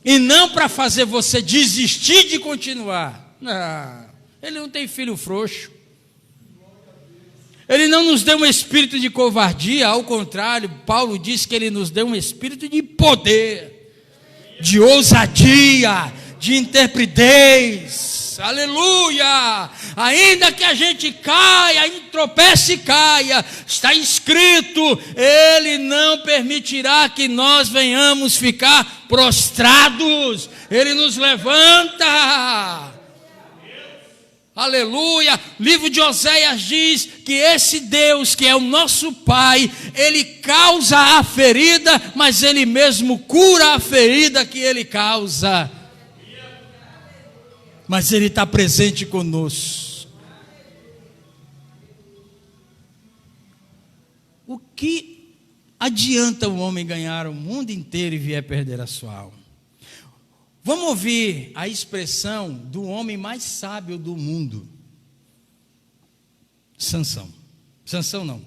e não para fazer você desistir de continuar. Não, Ele não tem filho frouxo. Ele não nos deu um espírito de covardia, ao contrário, Paulo diz que Ele nos deu um espírito de poder, de ousadia, de intrepidez. Aleluia! Ainda que a gente caia, tropece e caia, está escrito, Ele não permitirá que nós venhamos ficar prostrados, Ele nos levanta. Aleluia, o livro de Oséias diz que esse Deus que é o nosso Pai, Ele causa a ferida, mas Ele mesmo cura a ferida que Ele causa, mas Ele está presente conosco. O que adianta o homem ganhar o mundo inteiro e vier perder a sua alma? Vamos ouvir a expressão do homem mais sábio do mundo, Sansão. Sansão não.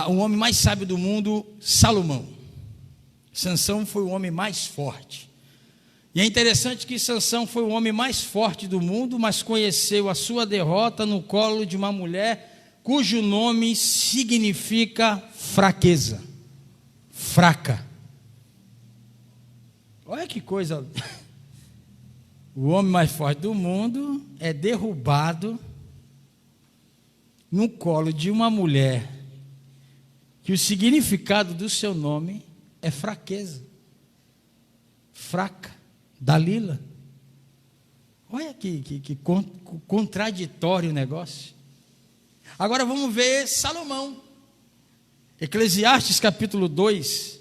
O homem mais sábio do mundo, Salomão. Sansão foi o homem mais forte. E é interessante que Sansão foi o homem mais forte do mundo, mas conheceu a sua derrota no colo de uma mulher cujo nome significa fraqueza, fraca. Olha que coisa. O homem mais forte do mundo é derrubado no colo de uma mulher que o significado do seu nome é fraqueza, fraca, Dalila. Olha que contraditório o negócio. Agora vamos ver Salomão. Eclesiastes capítulo 2.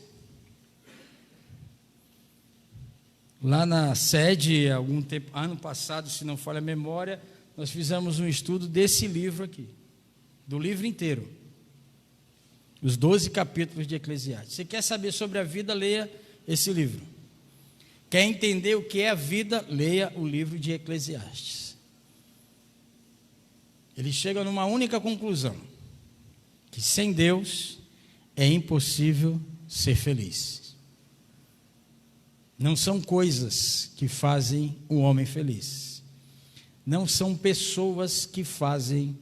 Lá na sede, algum tempo, ano passado, se não falha a memória, nós fizemos um estudo desse livro aqui, do livro inteiro, os 12 capítulos de Eclesiastes. Você quer saber sobre a vida, leia esse livro. Quer entender o que é a vida, leia o livro de Eclesiastes. Ele chega numa única conclusão, que sem Deus é impossível ser feliz. Não são coisas que fazem o homem feliz. Não são pessoas que fazem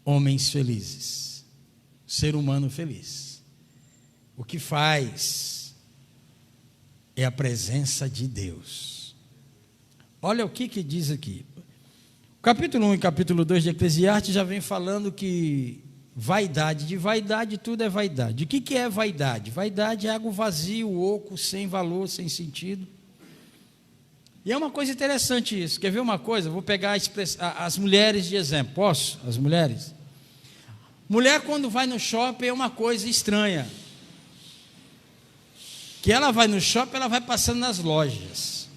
homens felizes. Ser humano feliz. O que faz é a presença de Deus. Olha o que diz aqui. O capítulo 1 e capítulo 2 de Eclesiastes já vem falando que vaidade, de vaidade tudo é vaidade. O que é vaidade? Vaidade é algo vazio, oco, sem valor, sem sentido. E é uma coisa interessante isso. Quer ver uma coisa? Vou pegar as mulheres de exemplo. Posso? As mulheres? Mulher quando vai no shopping é uma coisa estranha. Que ela vai no shopping, ela vai passando nas lojas.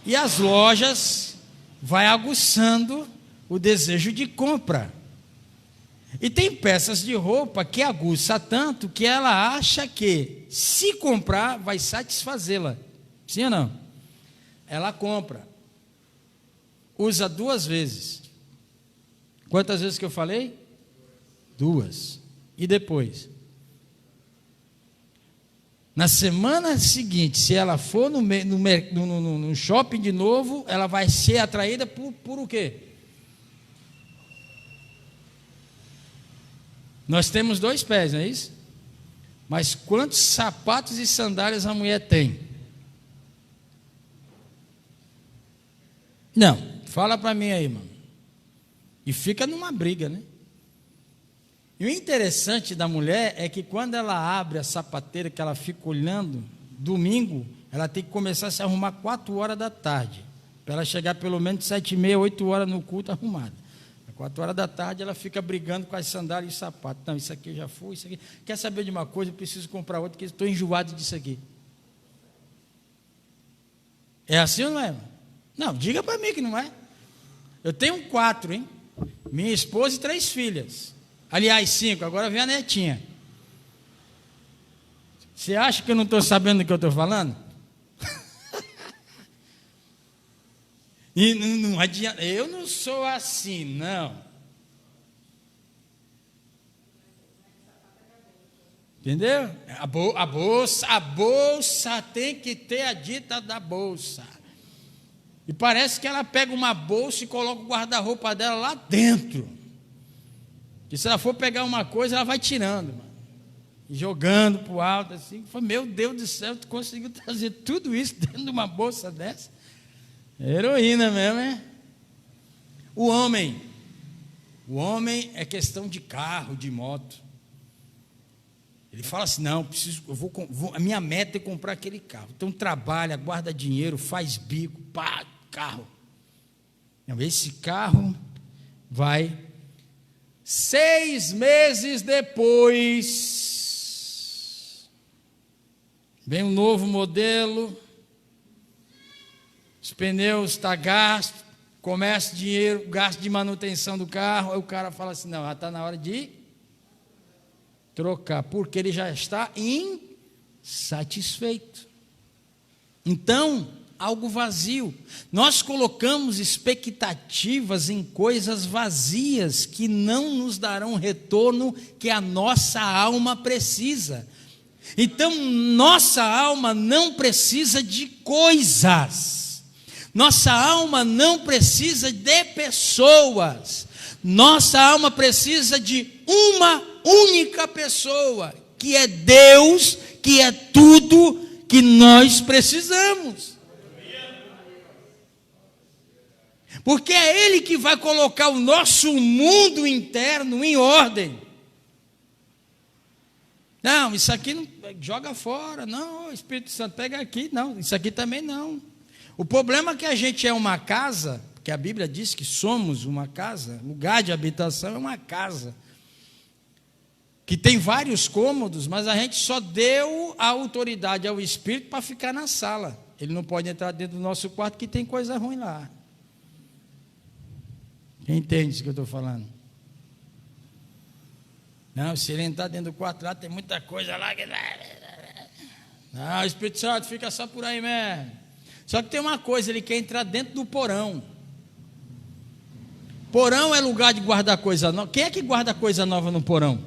E as lojas vai aguçando o desejo de compra. E tem peças de roupa que aguça tanto que ela acha que, se comprar, vai satisfazê-la. Sim ou não? Ela compra. Usa 2 vezes. Quantas vezes que eu falei? 2. E depois? Na semana seguinte, se ela for no shopping de novo, ela vai ser atraída por o quê? Nós temos 2 pés, não é isso? Mas quantos sapatos e sandálias a mulher tem? Não, fala para mim aí, mano. E fica numa briga, né? E o interessante da mulher é que quando ela abre a sapateira, que ela fica olhando, domingo, ela tem que começar a se arrumar 4 horas da tarde, para ela chegar pelo menos 7h30, 8 horas no culto arrumada. 4 horas da tarde ela fica brigando com as sandálias e sapatos. Não, isso aqui já foi, isso aqui. Quer saber de uma coisa? Eu preciso comprar outra, porque estou enjoado disso aqui. É assim ou não é, irmão? Não, diga para mim que não é. Eu tenho 4, hein? Minha esposa e 3 filhas. Aliás, 5, agora vem a netinha. Você acha que eu não estou sabendo do que eu estou falando? E não adianta, eu não sou assim, não. Entendeu? A bolsa tem que ter a dita da bolsa. E parece que ela pega uma bolsa e coloca o guarda-roupa dela lá dentro. Que se ela for pegar uma coisa, ela vai tirando, mano. E jogando para o alto assim. Meu Deus do céu, tu conseguiu trazer tudo isso dentro de uma bolsa dessa? Heroína mesmo, é? O homem é questão de carro, de moto. Ele fala assim: não, a minha meta é comprar aquele carro. Então trabalha, guarda dinheiro, faz bico, pá, carro. Não, esse carro vai 6 meses depois. Vem um novo modelo. Os pneus estão gastos, começa dinheiro, gasto de manutenção do carro, aí o cara fala assim: não, já está na hora de trocar, porque ele já está insatisfeito. Então, algo vazio. Nós colocamos expectativas em coisas vazias que não nos darão retorno que a nossa alma precisa. Então, nossa alma não precisa de coisas. Nossa alma não precisa de pessoas. Nossa alma precisa de uma única pessoa, que é Deus, que é tudo que nós precisamos. Porque é Ele que vai colocar o nosso mundo interno em ordem. Não, isso aqui não, joga fora. Não, Espírito Santo, pega aqui. Não, isso aqui também não. O problema é que a gente é uma casa, porque a Bíblia diz que somos uma casa, lugar de habitação é uma casa, que tem vários cômodos, mas a gente só deu a autoridade ao Espírito para ficar na sala. Ele não pode entrar dentro do nosso quarto, que tem coisa ruim lá. Quem entende isso que eu estou falando? Não, se ele entrar dentro do quarto lá, tem muita coisa lá que... Não, o Espírito Santo fica só por aí mesmo. Só que tem uma coisa, ele quer entrar dentro do porão. Porão é lugar de guardar coisa nova. Quem é que guarda coisa nova no porão?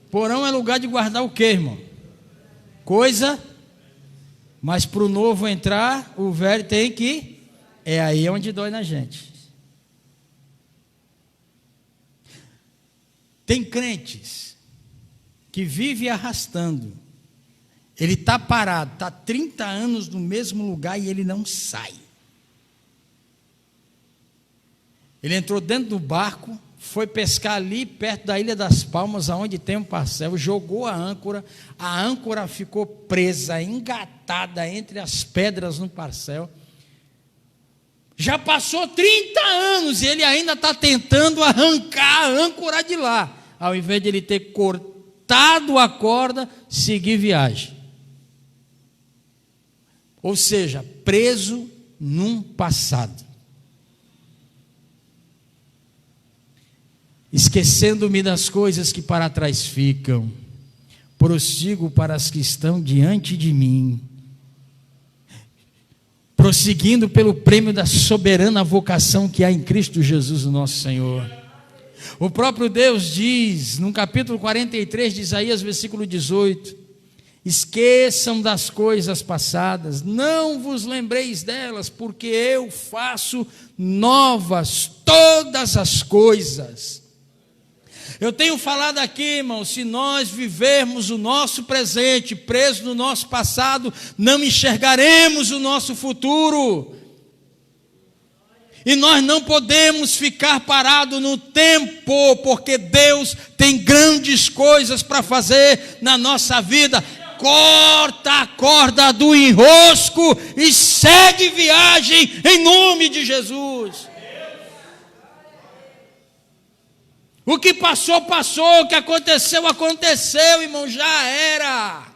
Porão é lugar de guardar o quê, irmão? Coisa. Mas para o novo entrar, o velho tem que... É aí onde dói na gente. Tem crentes que vivem arrastando. Ele está parado, está 30 anos no mesmo lugar e ele não sai. Ele entrou dentro do barco, foi pescar ali perto da Ilha das Palmas, aonde tem um parcel, jogou a âncora ficou presa, engatada entre as pedras no parcel. Já passou 30 anos e ele ainda está tentando arrancar a âncora de lá, ao invés de ele ter cortado a corda, seguir viagem. Ou seja, preso num passado. Esquecendo-me das coisas que para trás ficam, prossigo para as que estão diante de mim, prosseguindo pelo prêmio da soberana vocação que há em Cristo Jesus, o nosso Senhor. O próprio Deus diz, no capítulo 43 de Isaías, versículo 18, esqueçam das coisas passadas, não vos lembreis delas, porque eu faço novas todas as coisas. Eu tenho falado aqui, irmão, se nós vivermos o nosso presente, preso no nosso passado, não enxergaremos o nosso futuro. E nós não podemos ficar parados no tempo, porque Deus tem grandes coisas para fazer na nossa vida. Corta a corda do enrosco e segue viagem em nome de Jesus. O que passou, passou. O que aconteceu, aconteceu, irmão, já era.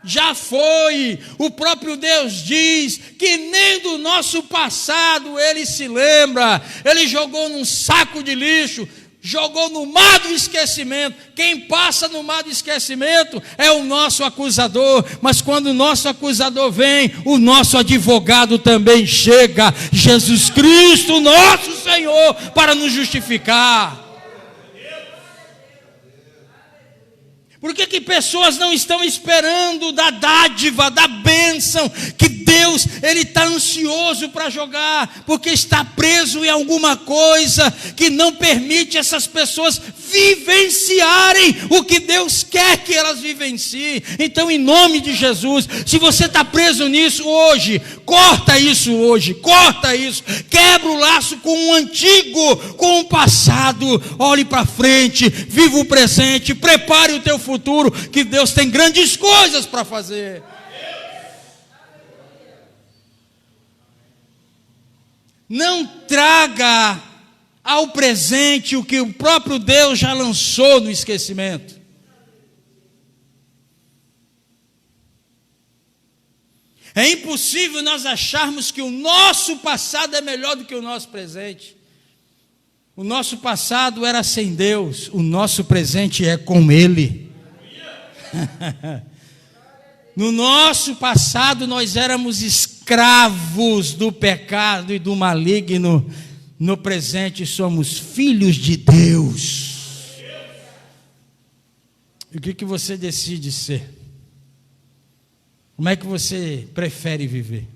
Já foi. O próprio Deus diz que nem do nosso passado Ele se lembra. Ele jogou num saco de lixo, jogou no mar do esquecimento. Quem passa no mar do esquecimento é o nosso acusador. Mas quando o nosso acusador vem, o nosso advogado também chega, Jesus Cristo, nosso Senhor, para nos justificar. Por que pessoas não estão esperando da dádiva, da bênção que Deus, Ele está ansioso para jogar? Porque está preso em alguma coisa que não permite essas pessoas vivenciarem o que Deus quer que elas vivenciem. Então, em nome de Jesus, se você está preso nisso hoje, corta isso hoje, corta isso, quebra o laço com o antigo, com o passado, olhe para frente, viva o presente, prepare o teu futuro, que Deus tem grandes coisas para fazer. Não traga ao presente o que o próprio Deus já lançou no esquecimento. É impossível nós acharmos que o nosso passado é melhor do que o nosso presente. O nosso passado era sem Deus, o nosso presente é com Ele. No nosso passado nós éramos escravos do pecado e do maligno. No presente somos filhos de Deus. E o que você decide ser? Como é que você prefere viver?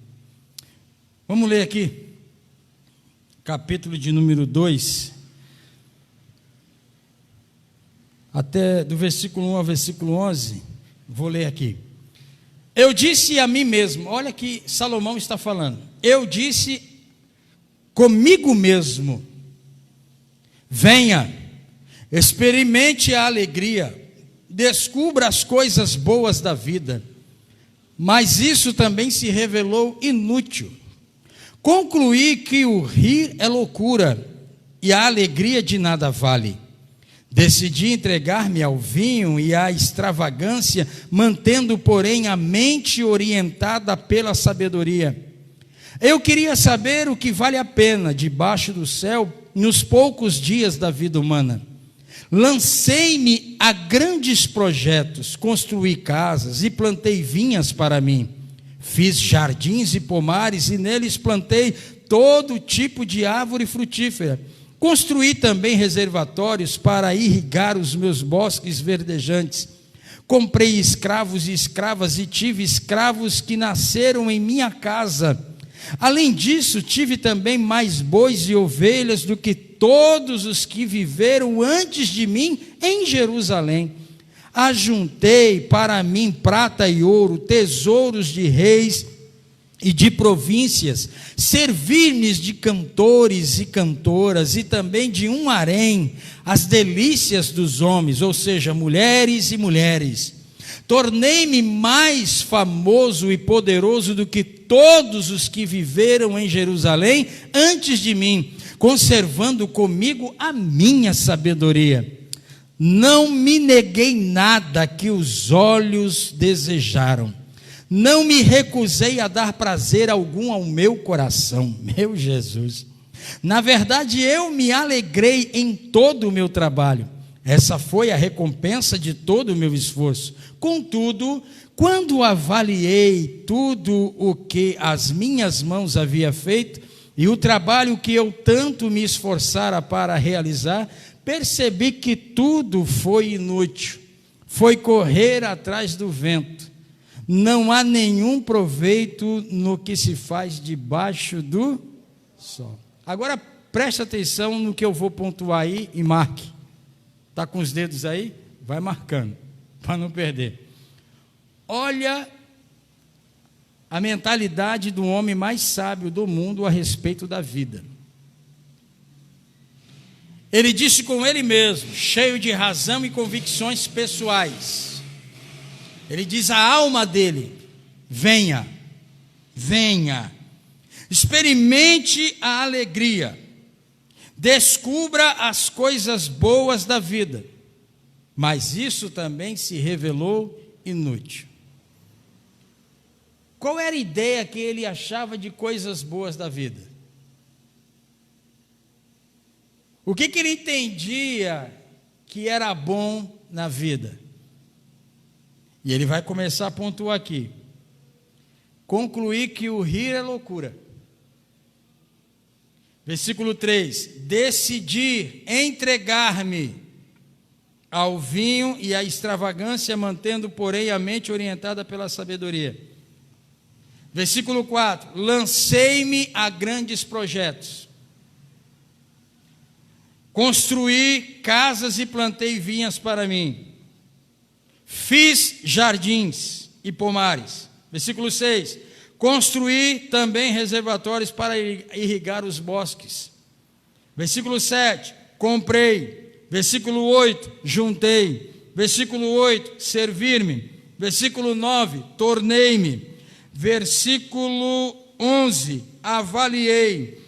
Vamos ler aqui, capítulo de número 2, até do versículo 1 ao versículo 11, vou ler aqui. Eu disse a mim mesmo, olha que Salomão está falando, eu disse comigo mesmo, venha, experimente a alegria, descubra as coisas boas da vida, mas isso também se revelou inútil. Concluí que o rir é loucura e a alegria de nada vale. Decidi entregar-me ao vinho e à extravagância, mantendo, porém, a mente orientada pela sabedoria. Eu queria saber o que vale a pena debaixo do céu nos poucos dias da vida humana. Lancei-me a grandes projetos, construí casas e plantei vinhas para mim. Fiz jardins e pomares e neles plantei todo tipo de árvore frutífera. Construí também reservatórios para irrigar os meus bosques verdejantes. Comprei escravos e escravas e tive escravos que nasceram em minha casa. Além disso, tive também mais bois e ovelhas do que todos os que viveram antes de mim em Jerusalém. Ajuntei para mim prata e ouro, tesouros de reis e de províncias, servir-me de cantores e cantoras, e também de um harém, as delícias dos homens, ou seja, mulheres e mulheres. Tornei-me mais famoso e poderoso do que todos os que viveram em Jerusalém antes de mim, conservando comigo a minha sabedoria. Não me neguei nada que os olhos desejaram. Não me recusei a dar prazer algum ao meu coração. Meu Jesus. Na verdade, eu me alegrei em todo o meu trabalho. Essa foi a recompensa de todo o meu esforço. Contudo, quando avaliei tudo o que as minhas mãos haviam feito e o trabalho que eu tanto me esforçara para realizar, percebi que tudo foi inútil. Foi correr atrás do vento. Não há nenhum proveito no que se faz debaixo do sol. Agora preste atenção no que eu vou pontuar aí e marque. Está com os dedos aí? Vai marcando, para não perder. Olha a mentalidade do homem mais sábio do mundo a respeito da vida. Ele disse com ele mesmo, cheio de razão e convicções pessoais. Ele diz à alma dele: venha, venha, experimente a alegria, descubra as coisas boas da vida. Mas isso também se revelou inútil. Qual era a ideia que ele achava de coisas boas da vida? O que ele entendia que era bom na vida? E ele vai começar a pontuar aqui. Concluir que o rir é loucura. Versículo 3: decidir entregar-me ao vinho e à extravagância, mantendo, porém, a mente orientada pela sabedoria. Versículo 4: lancei-me a grandes projetos. Construí casas e plantei vinhas para mim. Fiz jardins e pomares. Versículo 6: construí também reservatórios para irrigar os bosques. Versículo 7: comprei. Versículo 8: juntei. Versículo 8: servir-me. Versículo 9: tornei-me. Versículo 11: avaliei.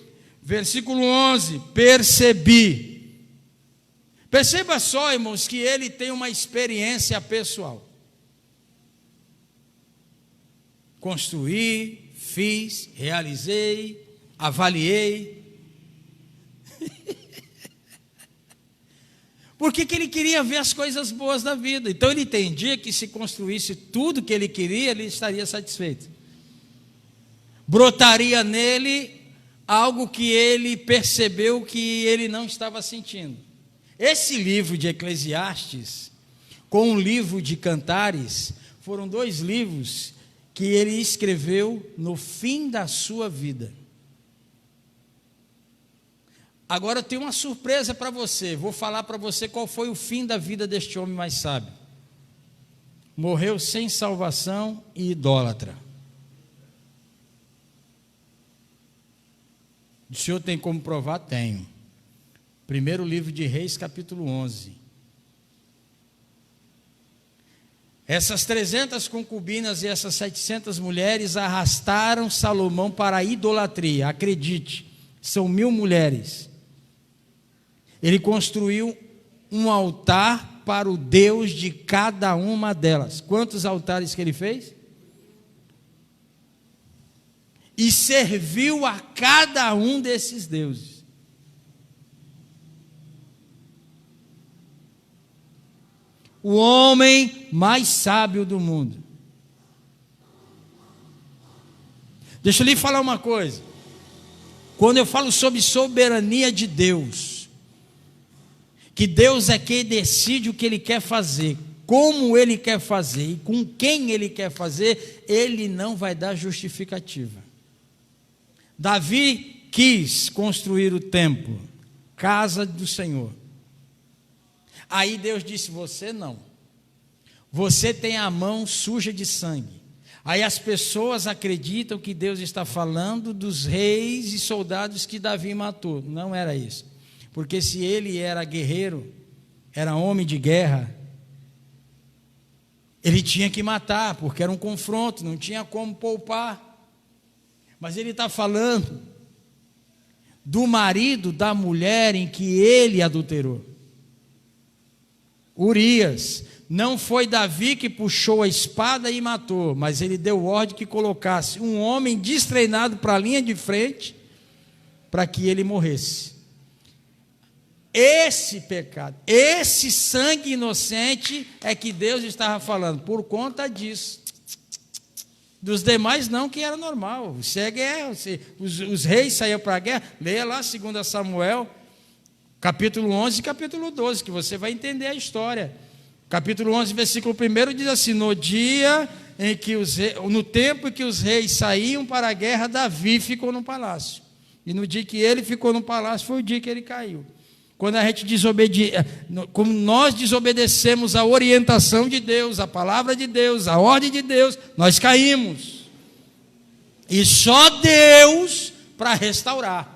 Versículo 11: percebi. Perceba só, irmãos, que ele tem uma experiência pessoal. Construí, fiz, realizei, avaliei. Porque que ele queria ver as coisas boas da vida. Então ele entendia que se construísse tudo que ele queria, ele estaria satisfeito. Brotaria nele algo que ele percebeu que ele não estava sentindo. Esse livro de Eclesiastes, com o livro de Cantares, foram dois livros que ele escreveu no fim da sua vida. Agora eu tenho uma surpresa para você. Vou falar para você qual foi o fim da vida deste homem mais sábio. Morreu sem salvação e idólatra. O senhor tem como provar? Tenho. Primeiro livro de Reis, capítulo 11. Essas 300 concubinas e essas 700 mulheres arrastaram Salomão para a idolatria. Acredite, são 1000 mulheres. Ele construiu um altar para o Deus de cada uma delas. Quantos altares que ele fez? E serviu a cada um desses deuses. O homem mais sábio do mundo. Deixa eu lhe falar uma coisa. Quando eu falo sobre soberania de Deus, que Deus é quem decide o que Ele quer fazer, como Ele quer fazer e com quem Ele quer fazer, Ele não vai dar justificativa. Davi quis construir o templo, casa do Senhor. Aí Deus disse: você não. Você tem a mão suja de sangue. Aí as pessoas acreditam que Deus está falando dos reis e soldados que Davi matou. Não era isso. Porque se ele era guerreiro, era homem de guerra, ele tinha que matar, porque era um confronto, não tinha como poupar. Mas ele está falando do marido da mulher em que ele adulterou. Urias. Não foi Davi que puxou a espada e matou, mas ele deu ordem que colocasse um homem destreinado para a linha de frente, para que ele morresse. Esse pecado, esse sangue inocente é que Deus estava falando, por conta disso. Dos demais não, que era normal. Se é guerra, os reis saíam para a guerra, leia lá 2 Samuel, capítulo 11 e capítulo 12, que você vai entender a história. Capítulo 11, versículo 1 diz assim: no dia em que no tempo em que os reis saíam para a guerra, Davi ficou no palácio. E no dia que ele ficou no palácio, foi o dia que ele caiu. Quando a gente como nós desobedecemos a orientação de Deus, a palavra de Deus, a ordem de Deus, nós caímos. E só Deus para restaurar.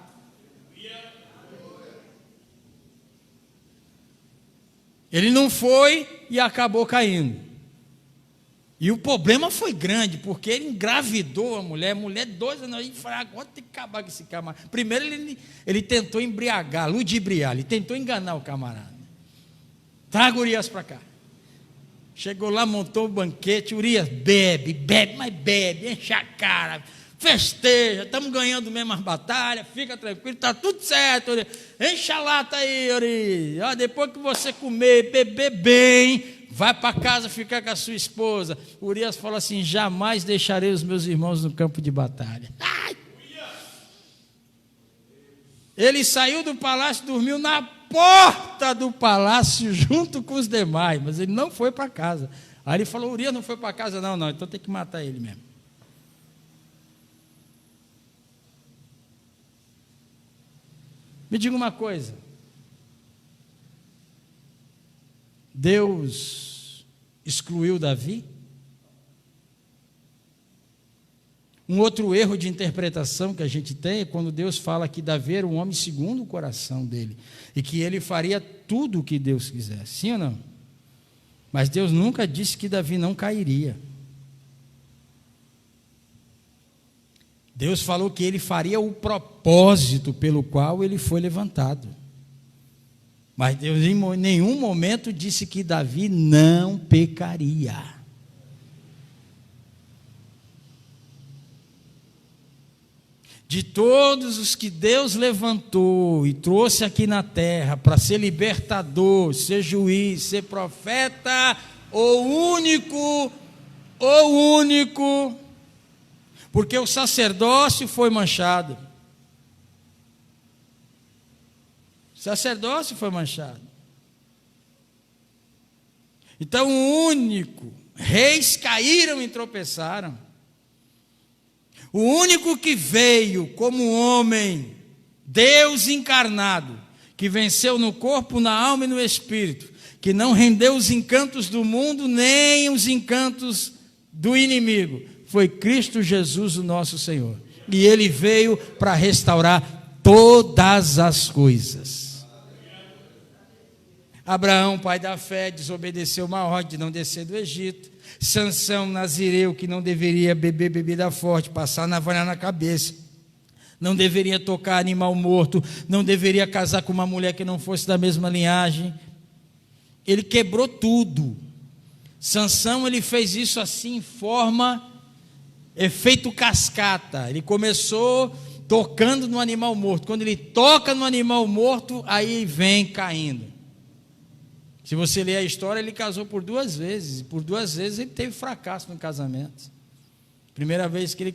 Ele não foi e acabou caindo. E o problema foi grande, porque ele engravidou a mulher 2 anos, e falou, agora tem que acabar com esse camarada. Primeiro ele tentou embriagar, ludibriar, ele tentou enganar o camarada. Traga Urias para cá. Chegou lá, montou o banquete, Urias bebe, mas bebe, enche a cara, festeja, estamos ganhando mesmo as batalhas, fica tranquilo, está tudo certo, Urias. Enche a lata aí, Urias. Depois que você comer, beber bem, vai para casa ficar com a sua esposa. Urias falou assim, jamais deixarei os meus irmãos no campo de batalha. Ai! Ele saiu do palácio, dormiu na porta do palácio junto com os demais, mas ele não foi para casa. Aí ele falou, Urias não foi para casa, não, então tem que matar ele mesmo. Me diga uma coisa, Deus excluiu Davi? Um outro erro de interpretação que a gente tem é quando Deus fala que Davi era um homem segundo o coração dele e que ele faria tudo o que Deus quisesse, sim ou não? Mas Deus nunca disse que Davi não cairia. Deus falou que ele faria o propósito pelo qual ele foi levantado. Mas Deus em nenhum momento disse que Davi não pecaria. De todos os que Deus levantou e trouxe aqui na terra para ser libertador, ser juiz, ser profeta, o único, porque o sacerdócio foi manchado. O sacerdócio foi manchado. Então, o único, reis caíram e tropeçaram. O único que veio como homem, Deus encarnado, que venceu no corpo, na alma e no espírito, que não rendeu os encantos do mundo, nem os encantos do inimigo, foi Cristo Jesus, o nosso Senhor. E Ele veio para restaurar todas as coisas. Abraão, pai da fé, desobedeceu uma ordem de não descer do Egito. Sansão, nazireu, que não deveria beber bebida forte, passar navalha na cabeça, não deveria tocar animal morto, não deveria casar com uma mulher que não fosse da mesma linhagem. Ele quebrou tudo. Sansão, ele fez isso assim em forma, efeito cascata. Ele começou tocando no animal morto. Quando ele toca no animal morto, aí vem caindo. Se você ler a história, ele casou por 2 vezes, e por 2 vezes ele teve fracasso no casamento. Primeira vez que ele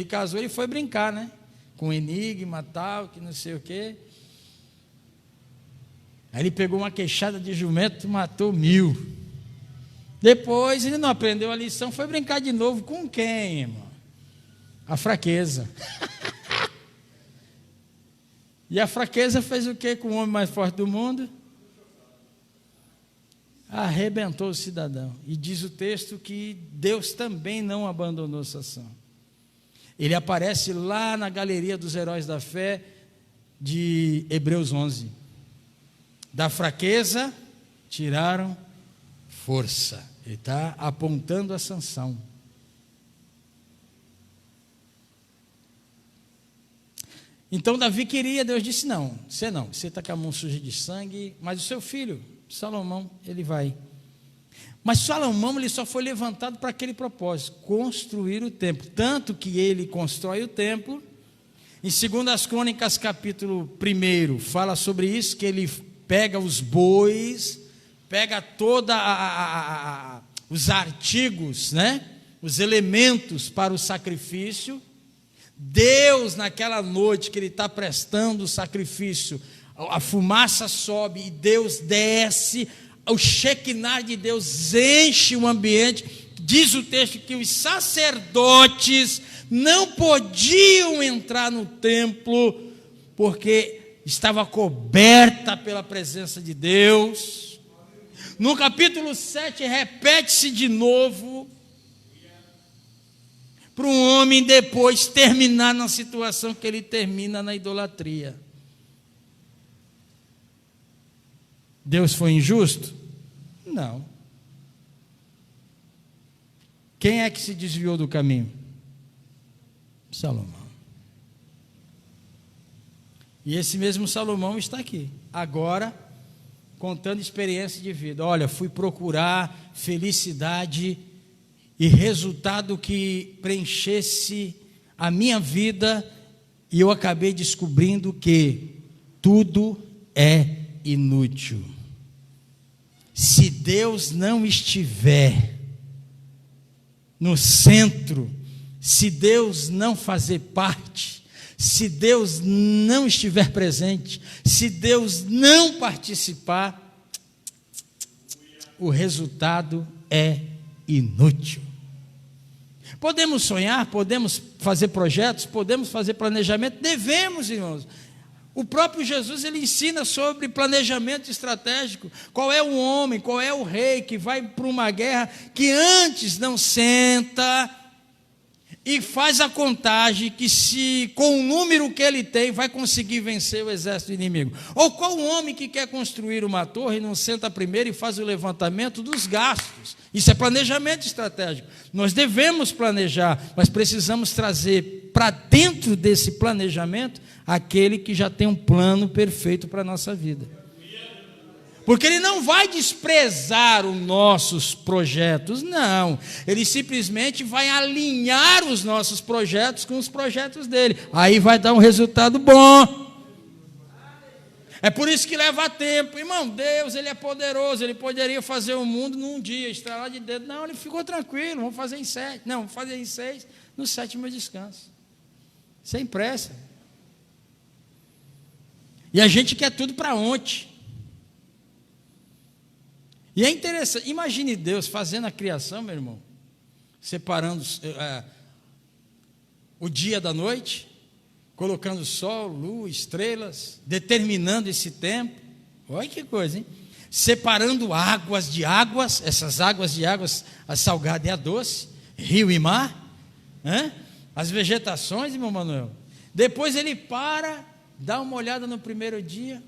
casou, ele foi brincar, né? Com enigma, tal, que não sei o quê. Aí ele pegou uma queixada de jumento e matou 1000. Depois ele não aprendeu a lição, foi brincar de novo com quem, irmão? A fraqueza. E a fraqueza fez o quê com o homem mais forte do mundo? Arrebentou o cidadão. E diz o texto que Deus também não abandonou Sansão. Ele aparece lá na galeria dos heróis da fé de Hebreus 11. Da fraqueza tiraram força. Ele está apontando a Sansão. Então Davi queria, Deus disse não, você está com a mão suja de sangue, mas o seu filho Salomão, ele vai. Mas Salomão, ele só foi levantado para aquele propósito, construir o templo. Tanto que ele constrói o templo. Em 2 Crônicas, capítulo 1, fala sobre isso, que ele pega os bois, pega todos os artigos, né? Os elementos para o sacrifício. Deus, naquela noite que ele está prestando o sacrifício, a fumaça sobe e Deus desce, o Shekinah de Deus enche o ambiente. Diz o texto que os sacerdotes não podiam entrar no templo, porque estava coberta pela presença de Deus. No capítulo 7 repete-se de novo, para um homem depois terminar na situação que ele termina na idolatria. Deus foi injusto? Não. Quem é que se desviou do caminho? Salomão. E esse mesmo Salomão está aqui, agora, contando experiência de vida. Olha, fui procurar felicidade e resultado que preenchesse a minha vida, e eu acabei descobrindo que tudo é inútil. Se Deus não estiver no centro, se Deus não fazer parte, se Deus não estiver presente, se Deus não participar, o resultado é inútil. Podemos sonhar, podemos fazer projetos, podemos fazer planejamento, devemos, irmãos. O próprio Jesus, ele ensina sobre planejamento estratégico. Qual é o homem, qual é o rei que vai para uma guerra, que antes não senta e faz a contagem que se com o número que ele tem vai conseguir vencer o exército inimigo. Ou qual homem que quer construir uma torre e não senta primeiro e faz o levantamento dos gastos. Isso é planejamento estratégico. Nós devemos planejar, mas precisamos trazer para dentro desse planejamento aquele que já tem um plano perfeito para a nossa vida. Porque ele não vai desprezar os nossos projetos, não. Ele simplesmente vai alinhar os nossos projetos com os projetos dele. Aí vai dar um resultado bom. É por isso que leva tempo. Irmão, Deus, ele é poderoso. Ele poderia fazer o mundo num dia, estralar de dedo. Não, ele ficou tranquilo. Vamos fazer em 7. Não, vamos fazer em 6. No 7º descanso. Sem pressa. E a gente quer tudo para ontem. E é interessante, imagine Deus fazendo a criação, meu irmão, separando o dia da noite, colocando sol, lua, estrelas, determinando esse tempo. Olha que coisa, hein? Separando águas de águas, essas águas de águas, a salgada e a doce, rio e mar, né? As vegetações, irmão Manuel. Depois ele dá uma olhada no primeiro dia.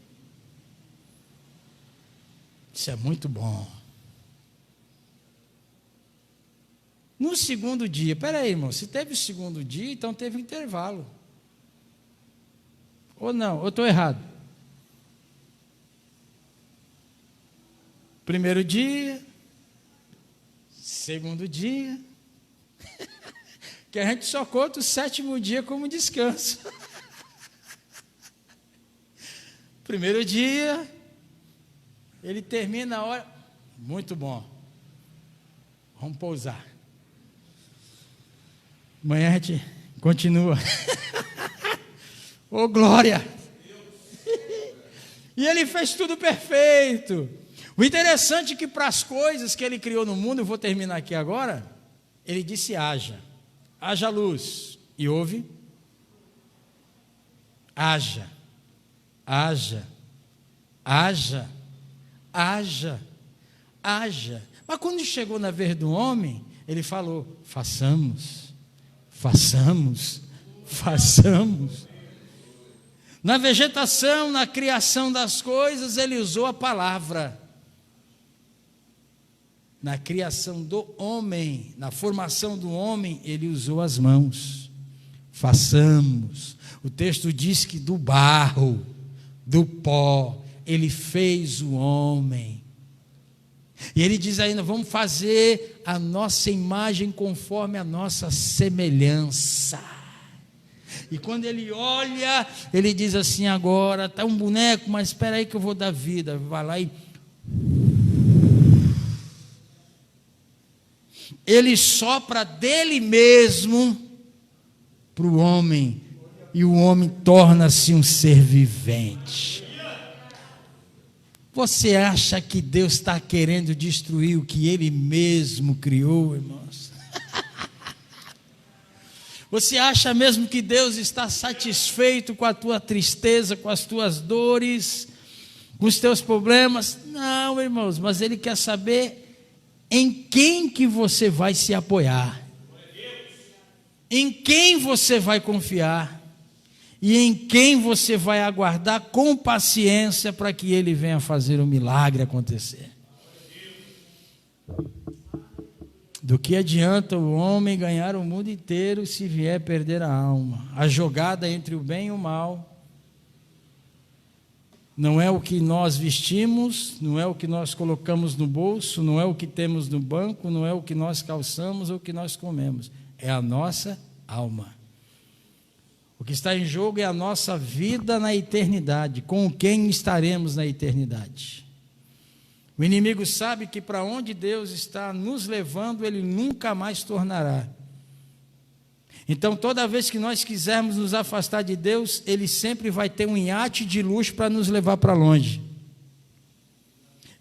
Isso é muito bom. No segundo dia, peraí, irmão, se teve o segundo dia, então teve um intervalo. Ou não, ou estou errado? Primeiro dia, segundo dia, que a gente só conta o 7º dia como descanso. Primeiro dia, ele termina a hora, muito bom, vamos pousar. Amanhã a gente continua. Oh, glória! E ele fez tudo perfeito. O interessante é que para as coisas que ele criou no mundo, eu vou terminar aqui agora, ele disse: haja luz, e houve, haja. Mas quando chegou na vez do homem, ele falou: façamos. Na vegetação, na criação das coisas, ele usou a palavra. Na criação do homem, na formação do homem, ele usou as mãos. Façamos. O texto diz que do barro, do pó, ele fez o homem. E ele diz ainda: vamos fazer a nossa imagem conforme a nossa semelhança. E quando ele olha, ele diz assim: agora está um boneco, mas espera aí que eu vou dar vida. Vai lá e ele sopra dele mesmo para o homem, e o homem torna-se um ser vivente. Você acha que Deus está querendo destruir o que Ele mesmo criou, irmãos? Você acha mesmo que Deus está satisfeito com a tua tristeza, com as tuas dores, com os teus problemas? Não, irmãos, mas Ele quer saber em quem que você vai se apoiar, em quem você vai confiar. e em quem você vai aguardar com paciência para que Ele venha fazer o milagre acontecer. Do que adianta o homem ganhar o mundo inteiro se vier perder a alma? A jogada entre o bem e o mal não é o que nós vestimos, não é o que nós colocamos no bolso, não é o que temos no banco, não é o que nós calçamos ou o que nós comemos, é a nossa alma. O que está em jogo é a nossa vida na eternidade, com quem estaremos na eternidade. O inimigo sabe que para onde Deus está nos levando, ele nunca mais tornará. Então, toda vez que nós quisermos nos afastar de Deus, ele sempre vai ter um iate de luxo para nos levar para longe.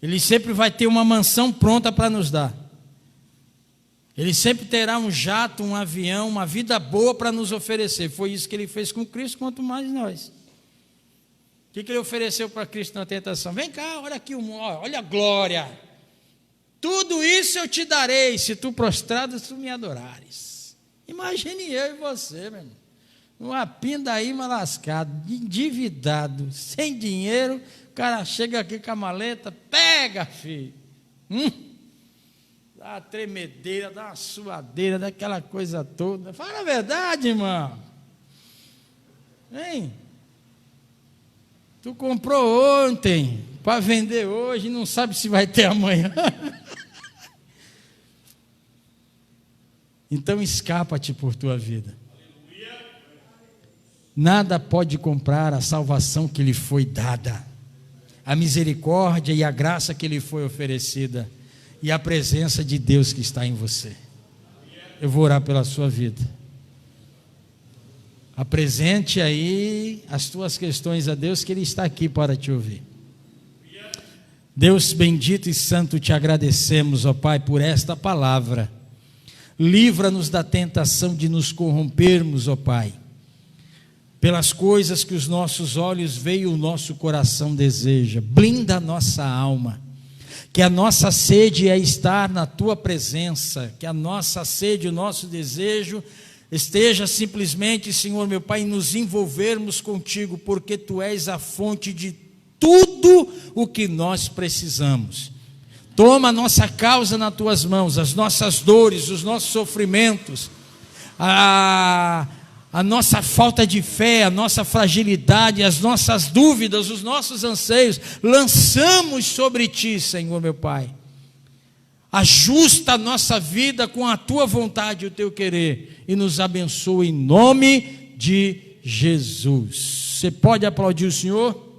Ele sempre vai ter uma mansão pronta para nos dar. Ele sempre terá um jato, um avião, uma vida boa para nos oferecer. Foi isso que ele fez com Cristo, quanto mais nós. O que ele ofereceu para Cristo na tentação? Vem cá, olha aqui, olha a glória. Tudo isso eu te darei, se tu prostrado, tu me adorares. Imagine eu e você, meu irmão. Uma pindaíma lascado, endividado, sem dinheiro. O cara chega aqui com a maleta, pega, filho. Dá uma tremedeira, dá uma suadeira, dá aquela coisa toda. Fala a verdade, irmão. Hein? Tu comprou ontem para vender hoje, não sabe se vai ter amanhã. Então escapa-te por tua vida. Nada pode comprar a salvação que lhe foi dada, a misericórdia e a graça que lhe foi oferecida, e a presença de Deus que está em você. Eu vou orar pela sua vida. Apresente aí as tuas questões a Deus, que Ele está aqui para te ouvir. Deus bendito e santo, te agradecemos, ó Pai, por esta palavra. Livra-nos da tentação de nos corrompermos, ó Pai, pelas coisas que os nossos olhos veem e o nosso coração deseja. Blinda a nossa alma, que a nossa sede é estar na Tua presença, que a nossa sede, o nosso desejo esteja simplesmente, Senhor meu Pai, em nos envolvermos contigo, porque Tu és a fonte de tudo o que nós precisamos. Toma a nossa causa nas Tuas mãos, as nossas dores, os nossos sofrimentos, a nossa falta de fé, a nossa fragilidade, as nossas dúvidas, os nossos anseios, lançamos sobre Ti, Senhor meu Pai. Ajusta a nossa vida com a Tua vontade e o Teu querer, e nos abençoa em nome de Jesus. Você pode aplaudir o Senhor?